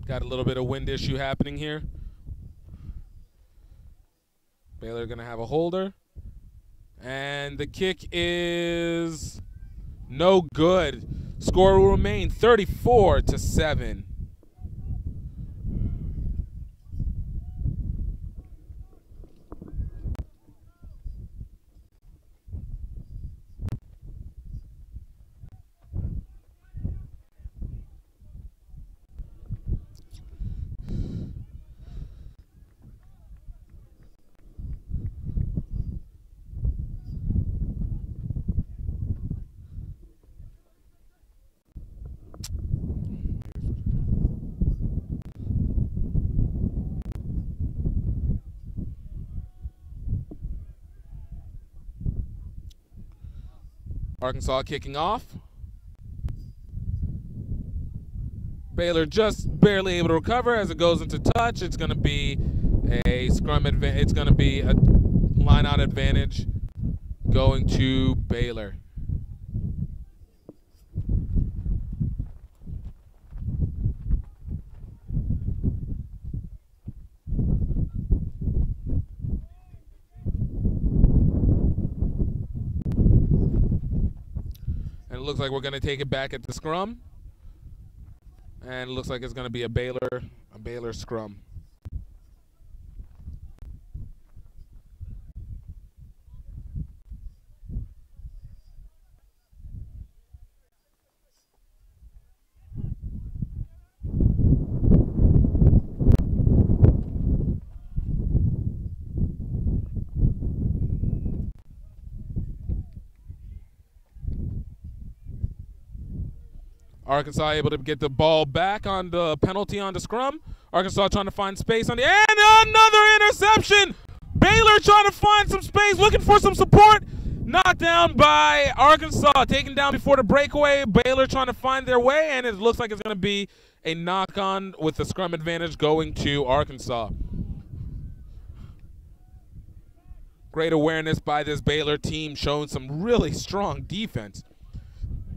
Got a little bit of wind issue happening here. Baylor going to have a holder. And the kick is no good. Score will remain 34-7. Arkansas kicking off. Baylor just barely able to recover as it goes into touch. It's going to be a scrum advantage. It's going to be a line-out advantage going to Baylor. And it looks like we're going to take it back at the scrum. And it looks like it's going to be a Baylor scrum. Arkansas able to get the ball back on the penalty on the scrum. Arkansas trying to find space on the, and another interception. Baylor trying to find some space, looking for some support. Knocked down by Arkansas, taken down before the breakaway. Baylor trying to find their way, and it looks like it's going to be a knock-on with the scrum advantage going to Arkansas. Great awareness by this Baylor team, showing some really strong defense.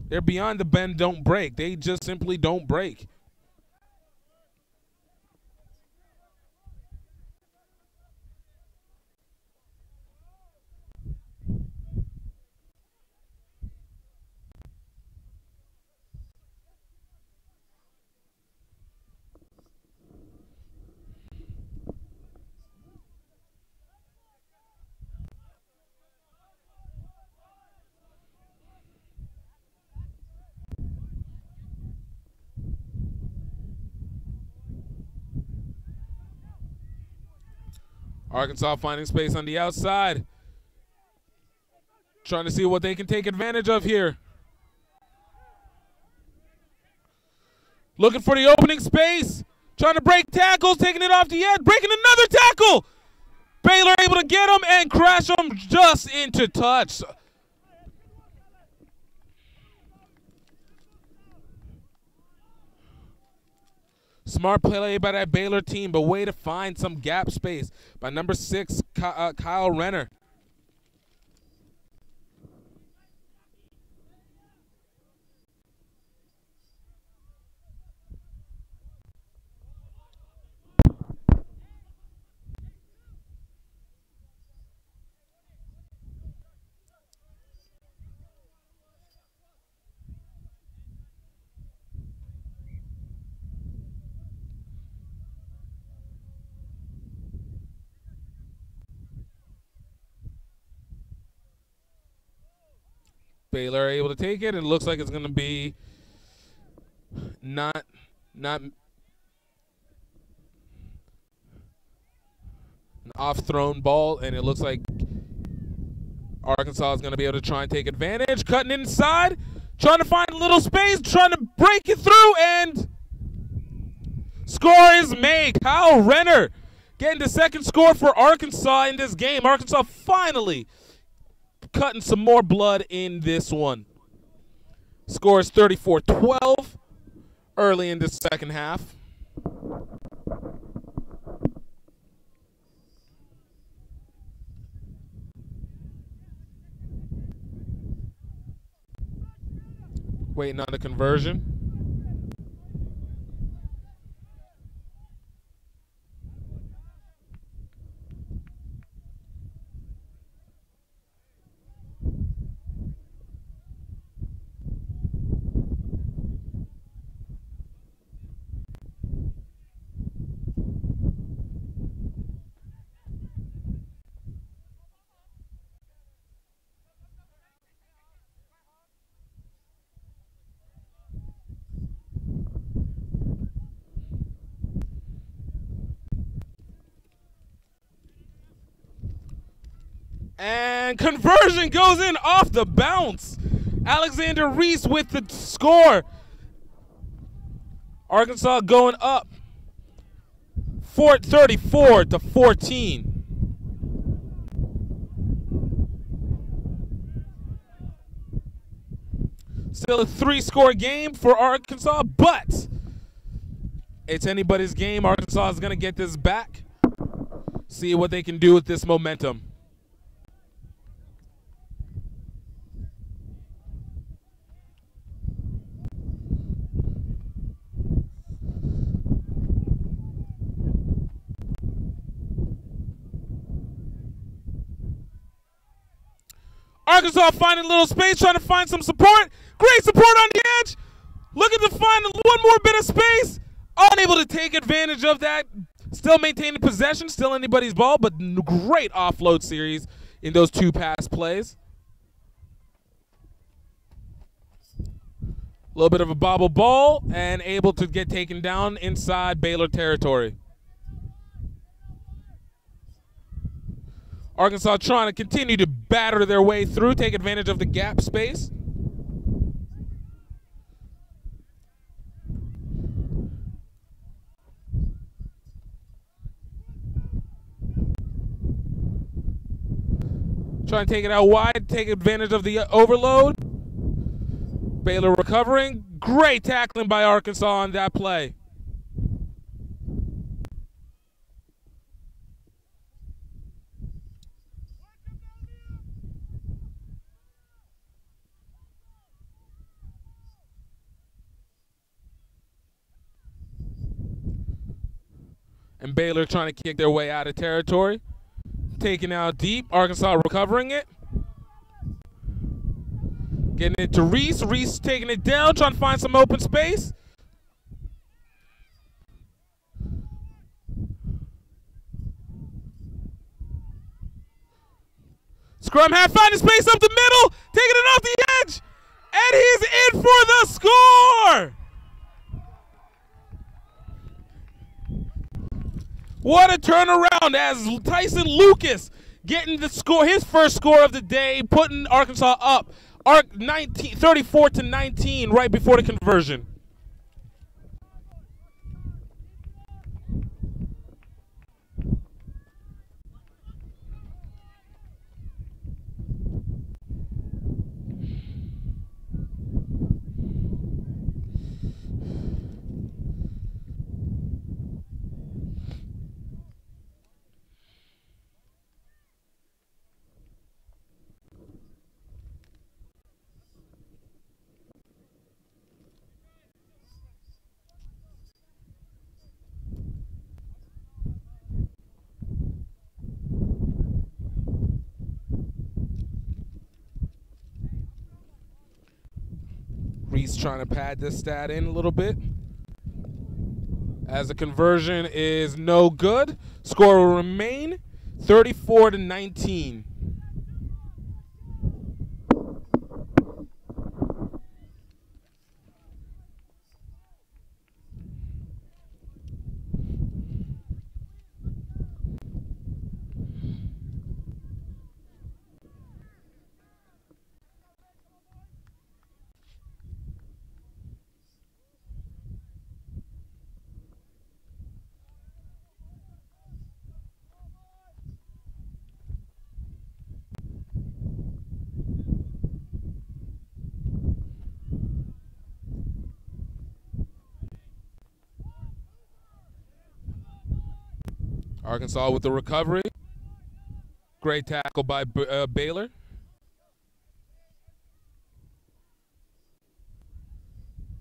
They're beyond the bend, don't break. They just simply don't break. Arkansas finding space on the outside. Trying to see what they can take advantage of here. Looking for the opening space. Trying to break tackles, taking it off the edge, breaking another tackle. Baylor able to get him and crash him just into touch. Smart play by that Baylor team, but way to find some gap space by number 6, Kyle Renner. Baylor able to take it. It looks like it's going to be not an off-thrown ball, and it looks like Arkansas is going to be able to try and take advantage. Cutting inside, trying to find a little space, trying to break it through, and score is made. Kyle Renner getting the second score for Arkansas in this game. Arkansas finally cutting some more blood in this one. Score is 34-12 early in the second half. Waiting on the conversion. And conversion goes in off the bounce. Alexander Reese with the score. Arkansas going up 34-14. Still a 3-score game for Arkansas, but it's anybody's game. Arkansas is going to get this back. See what they can do with this momentum. Arkansas finding a little space, trying to find some support. Great support on the edge. Looking to find one more bit of space. Unable to take advantage of that. Still maintaining possession, still anybody's ball, but great offload series in those 2 pass plays. A little bit of a bobble ball and able to get taken down inside Baylor territory. Arkansas trying to continue to batter their way through, take advantage of the gap space. Trying to take it out wide, take advantage of the overload. Baylor recovering. Great tackling by Arkansas on that play. And Baylor trying to kick their way out of territory. Taken out deep. Arkansas recovering it. Getting it to Reese. Reese taking it down, trying to find some open space. Scrum half finding space up the middle. Taking it off the edge. And he's in for the score. What a turnaround as Tyson Lucas getting the score, his first score of the day, putting Arkansas up 34-19 right before the conversion. Reese trying to pad this stat in a little bit. As the conversion is no good, score will remain 34-19. Arkansas with the recovery. Great tackle by Baylor.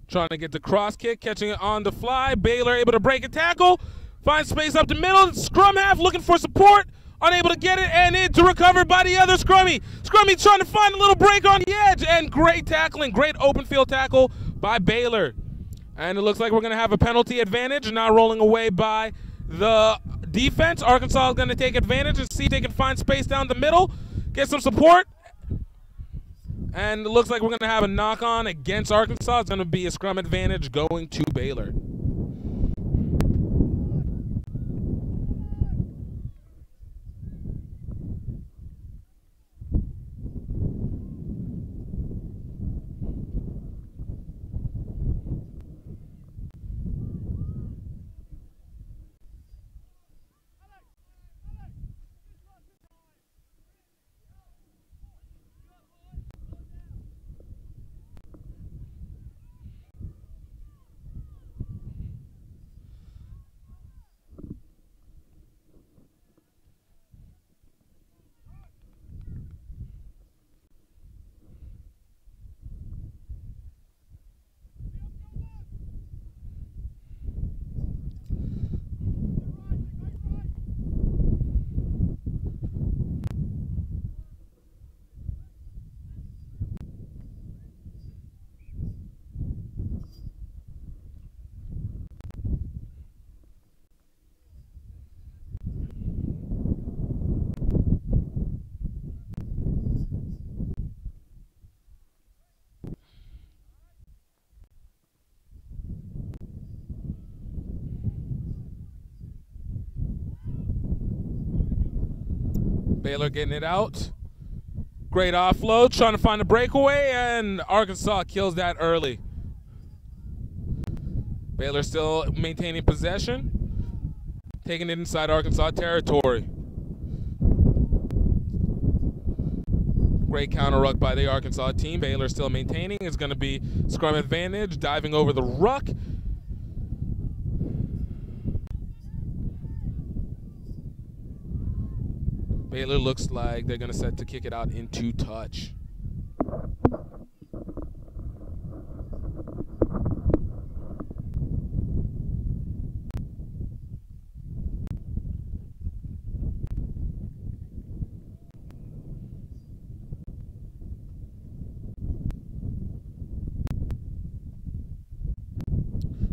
Trying to get the cross kick, catching it on the fly. Baylor able to break a tackle. Find space up the middle. Scrum half looking for support. Unable to get it, and it to recover by the other Scrummy. Scrummy trying to find a little break on the edge, and great tackling. Great open field tackle by Baylor. And it looks like we're going to have a penalty advantage, now rolling away by the defense. Arkansas is going to take advantage and see if they can find space down the middle, get some support. And it looks like we're going to have a knock-on against Arkansas. It's going to be a scrum advantage going to Baylor. Baylor getting it out. Great offload, trying to find a breakaway, and Arkansas kills that early. Baylor still maintaining possession, taking it inside Arkansas territory. Great counter ruck by the Arkansas team. Baylor still maintaining. It's going to be scrum advantage, diving over the ruck. Baylor looks like they're going to set to kick it out into touch.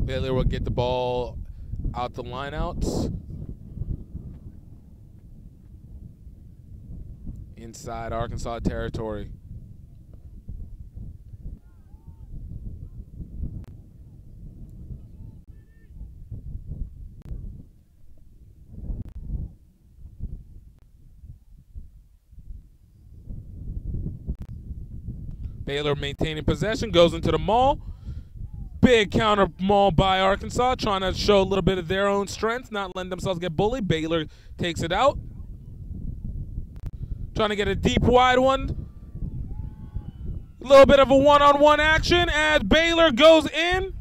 Baylor will get the ball out the lineouts. Inside Arkansas territory. Baylor maintaining possession, goes into the maul. Big counter maul by Arkansas, trying to show a little bit of their own strength, not letting themselves get bullied. Baylor takes it out. Trying to get a deep wide one. A little bit of a one-on-one action as Baylor goes in,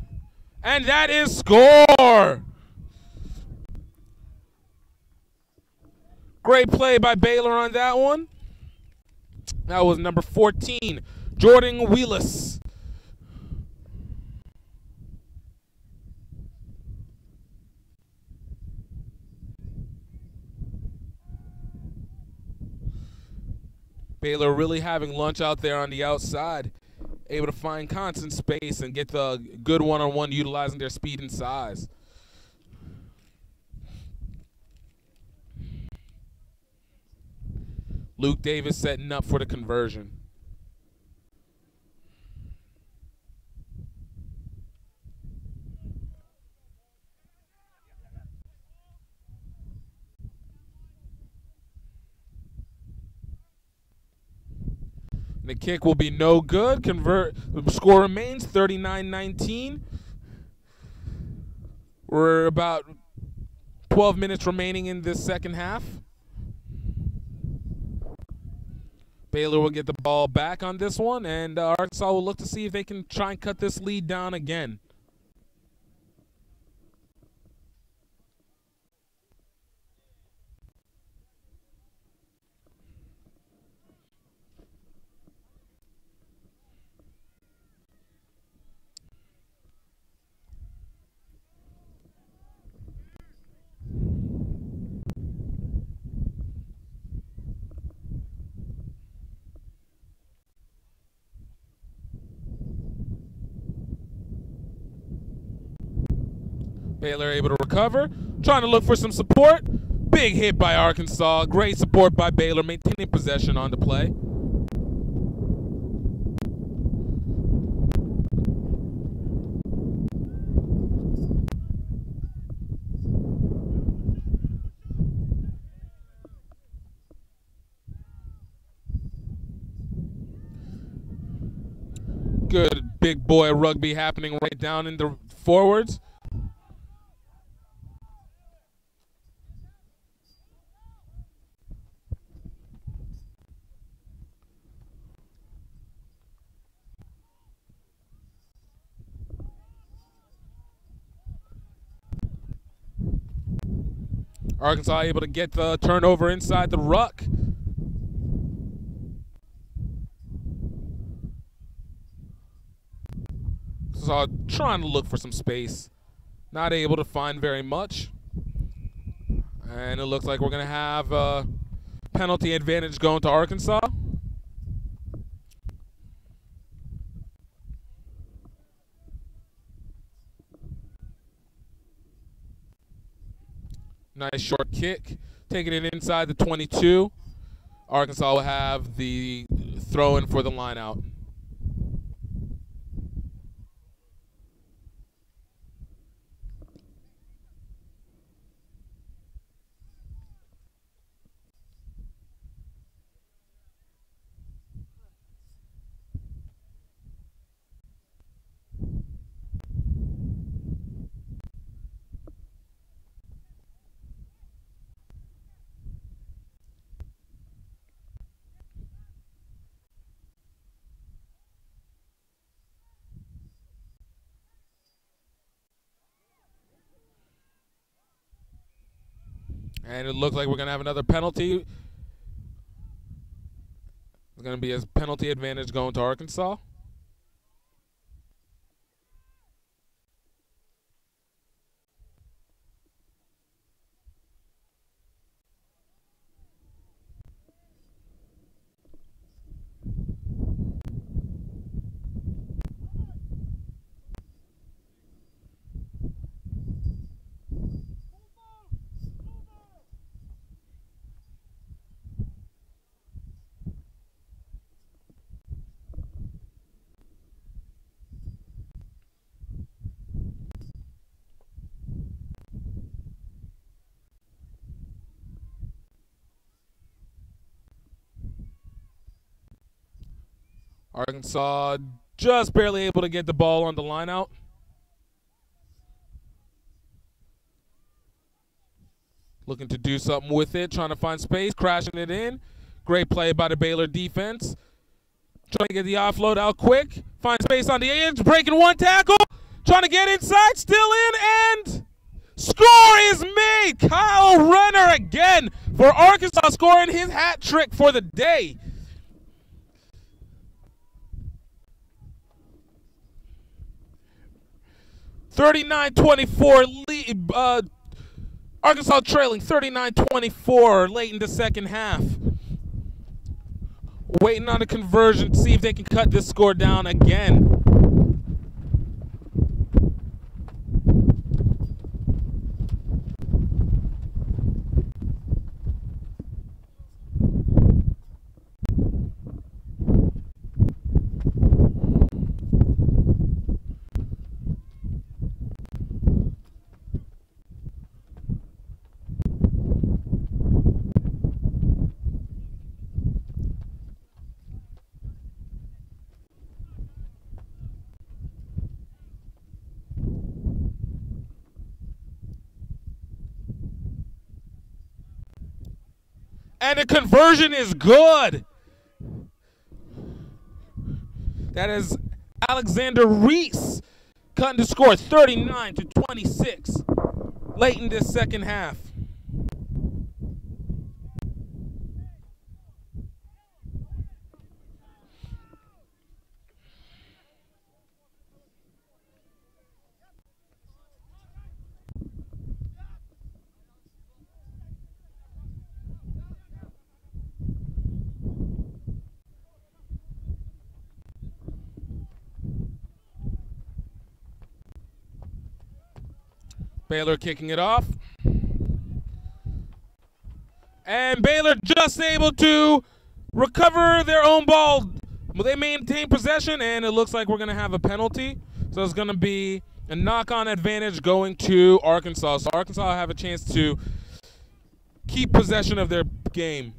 and that is score. Great play by Baylor on that one. That was number 14, Jordan Wheelis. Baylor really having lunch out there on the outside, able to find constant space and get the good one-on-one, utilizing their speed and size. Luke Davis setting up for the conversion. The kick will be no good. The score remains 39-19. We're about 12 minutes remaining in this second half. Baylor will get the ball back on this one, and Arkansas will look to see if they can try and cut this lead down again. Baylor able to recover, trying to look for some support. Big hit by Arkansas. Great support by Baylor, maintaining possession on the play. Good big boy rugby happening right down in the forwards. Arkansas able to get the turnover inside the ruck. So trying to look for some space. Not able to find very much. And it looks like we're going to have a penalty advantage going to Arkansas. Nice short kick, taking it inside the 22. Arkansas will have the throw in for the line out. And it looks like we're going to have another penalty. It's going to be a penalty advantage going to Arkansas. Arkansas just barely able to get the ball on the line out. Looking to do something with it, trying to find space, crashing it in. Great play by the Baylor defense. Trying to get the offload out quick. Find space on the edge, breaking one tackle. Trying to get inside, still in, and score is made. Kyle Renner again for Arkansas, scoring his hat trick for the day. (39-24) Arkansas trailing 39-24 late in the second half. Waiting on a conversion to see if they can cut this score down again. And the conversion is good. That is Alexander Reese cutting the score 39-26 late in this second half. Baylor kicking it off. And Baylor just able to recover their own ball. They maintain possession, and it looks like we're going to have a penalty. So it's going to be a knock-on advantage going to Arkansas. So Arkansas will have a chance to keep possession of their game.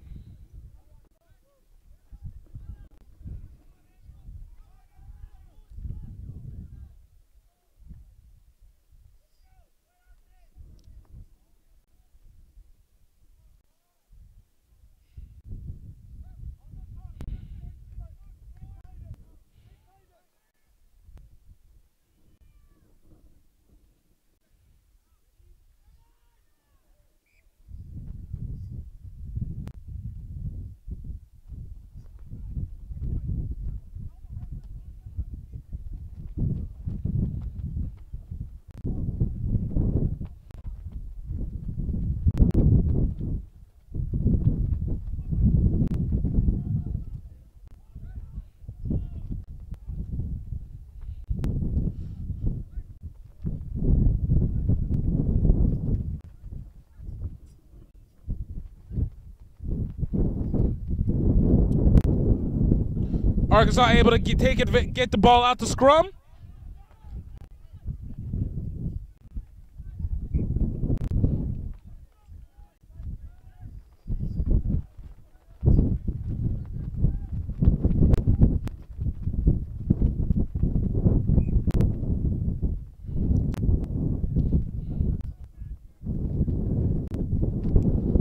Arkansas able to get the ball out the scrum.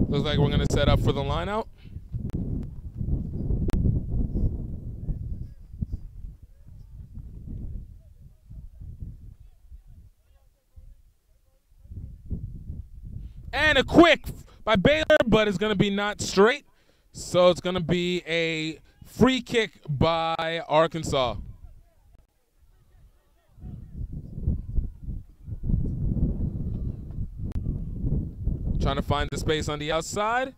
Looks like we're going to set up for the line out. And a quick by Baylor, but it's going to be not straight. So it's going to be a free kick by Arkansas. Trying to find the space on the outside.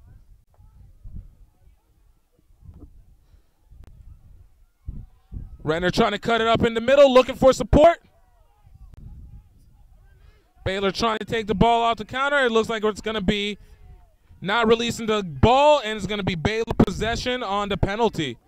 Renner trying to cut it up in the middle, looking for support. Baylor trying to take the ball out to counter. It looks like it's going to be not releasing the ball, and it's going to be Baylor possession on the penalty.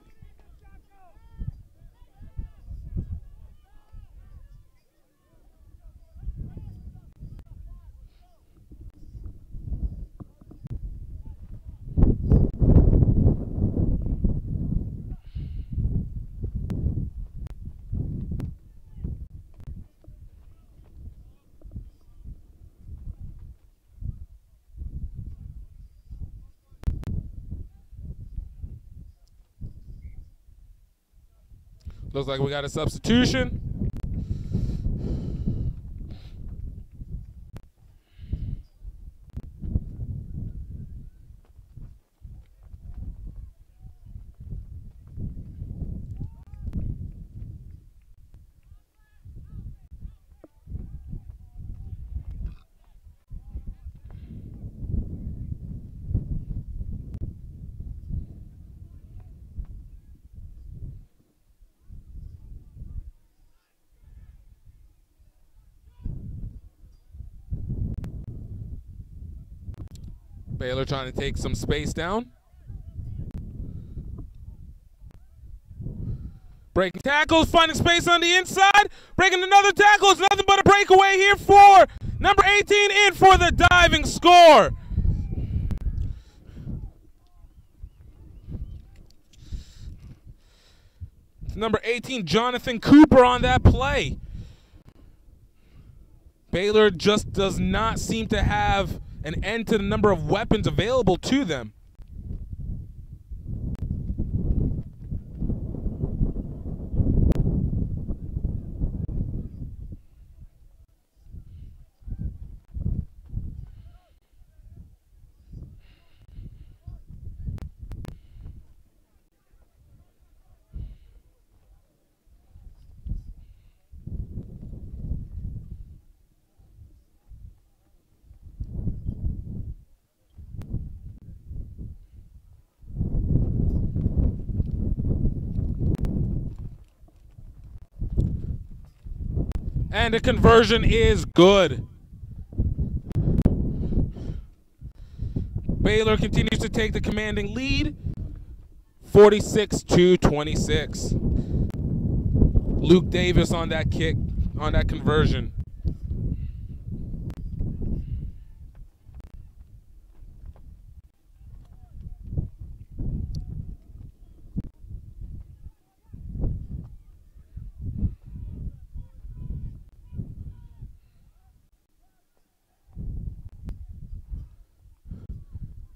Looks like we got a substitution. Baylor trying to take some space down. Breaking tackles, finding space on the inside. Breaking another tackle. It's nothing but a breakaway here for number 18 in for the diving score. It's number 18, Jonathan Cooper, on that play. Baylor just does not seem to have an end to the number of weapons available to them. And the conversion is good. Baylor continues to take the commanding lead, 46-26. Luke Davis on that kick, on that conversion.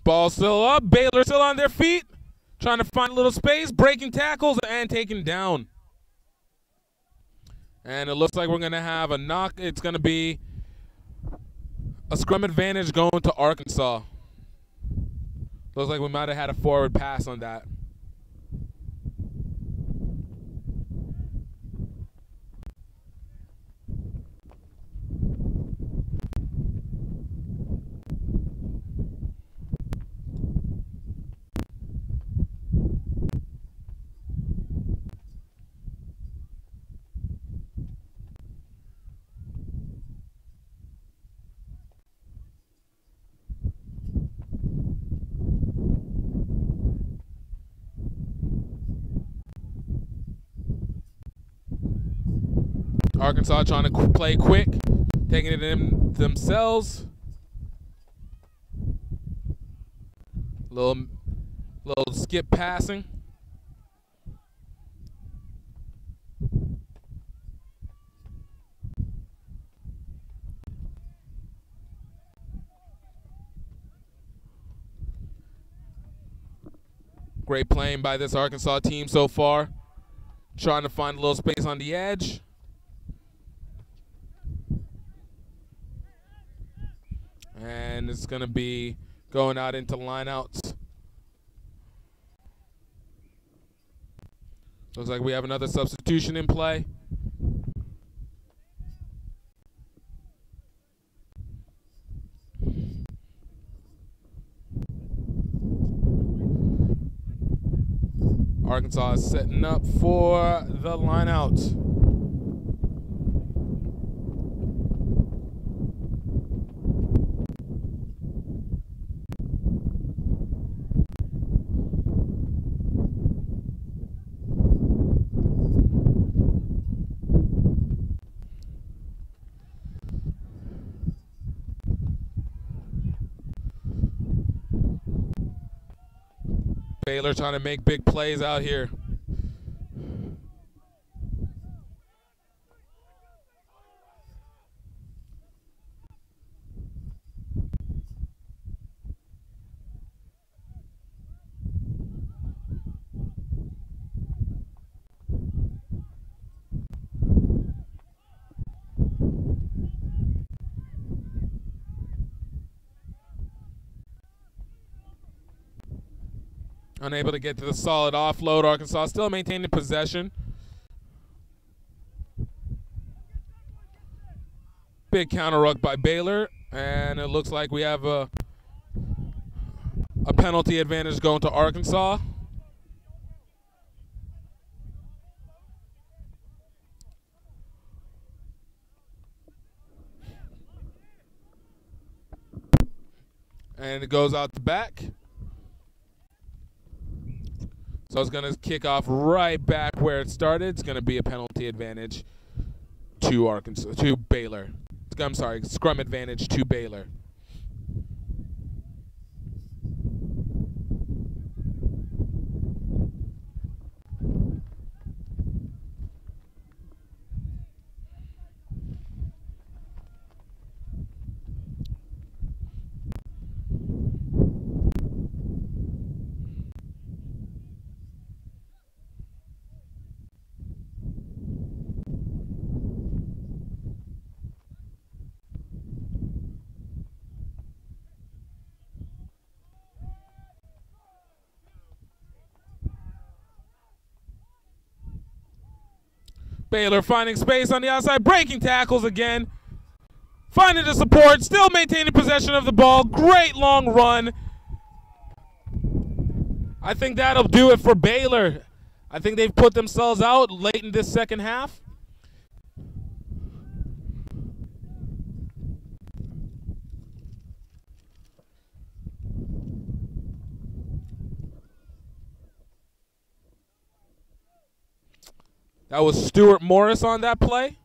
Ball still up. Baylor still on their feet. Trying to find a little space. Breaking tackles and taken down. And it looks like we're going to have a knock. It's going to be a scrum advantage going to Arkansas. Looks like we might have had a forward pass on that. Arkansas trying to play quick, taking it in themselves. Little skip passing. Great playing by this Arkansas team so far. Trying to find a little space on the edge. And it's going to be Going out into lineouts. Looks like we have another substitution in play. Arkansas is setting up for the lineouts. Baylor trying to make big plays out here. Unable to get to the solid offload. Arkansas still maintaining possession. Big counter ruck by Baylor, and it looks like we have a penalty advantage going to Arkansas. And it goes out the back. So it's going to kick off right back where it started. It's going to be a penalty advantage to Baylor. I'm sorry, scrum advantage to Baylor. Baylor finding space on the outside, breaking tackles again. Finding the support, still maintaining possession of the ball. Great long run. I think that'll do it for Baylor. I think they've put themselves out late in this second half. That was Stuart Morris on that play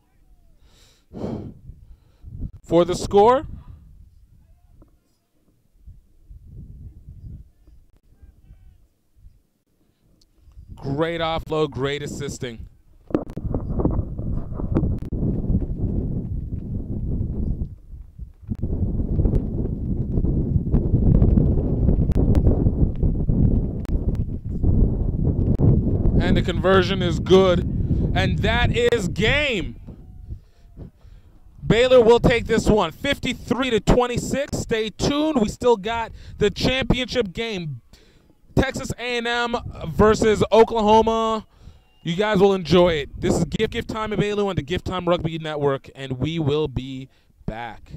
for the score. Great offload, great assisting. And the conversion is good. And that is game. Baylor will take this one, 53-26. Stay tuned. We still got the championship game, Texas A&M versus Oklahoma. You guys will enjoy it. This is Gift Time at Baylor on the GiftTime Rugby Network, and we will be back.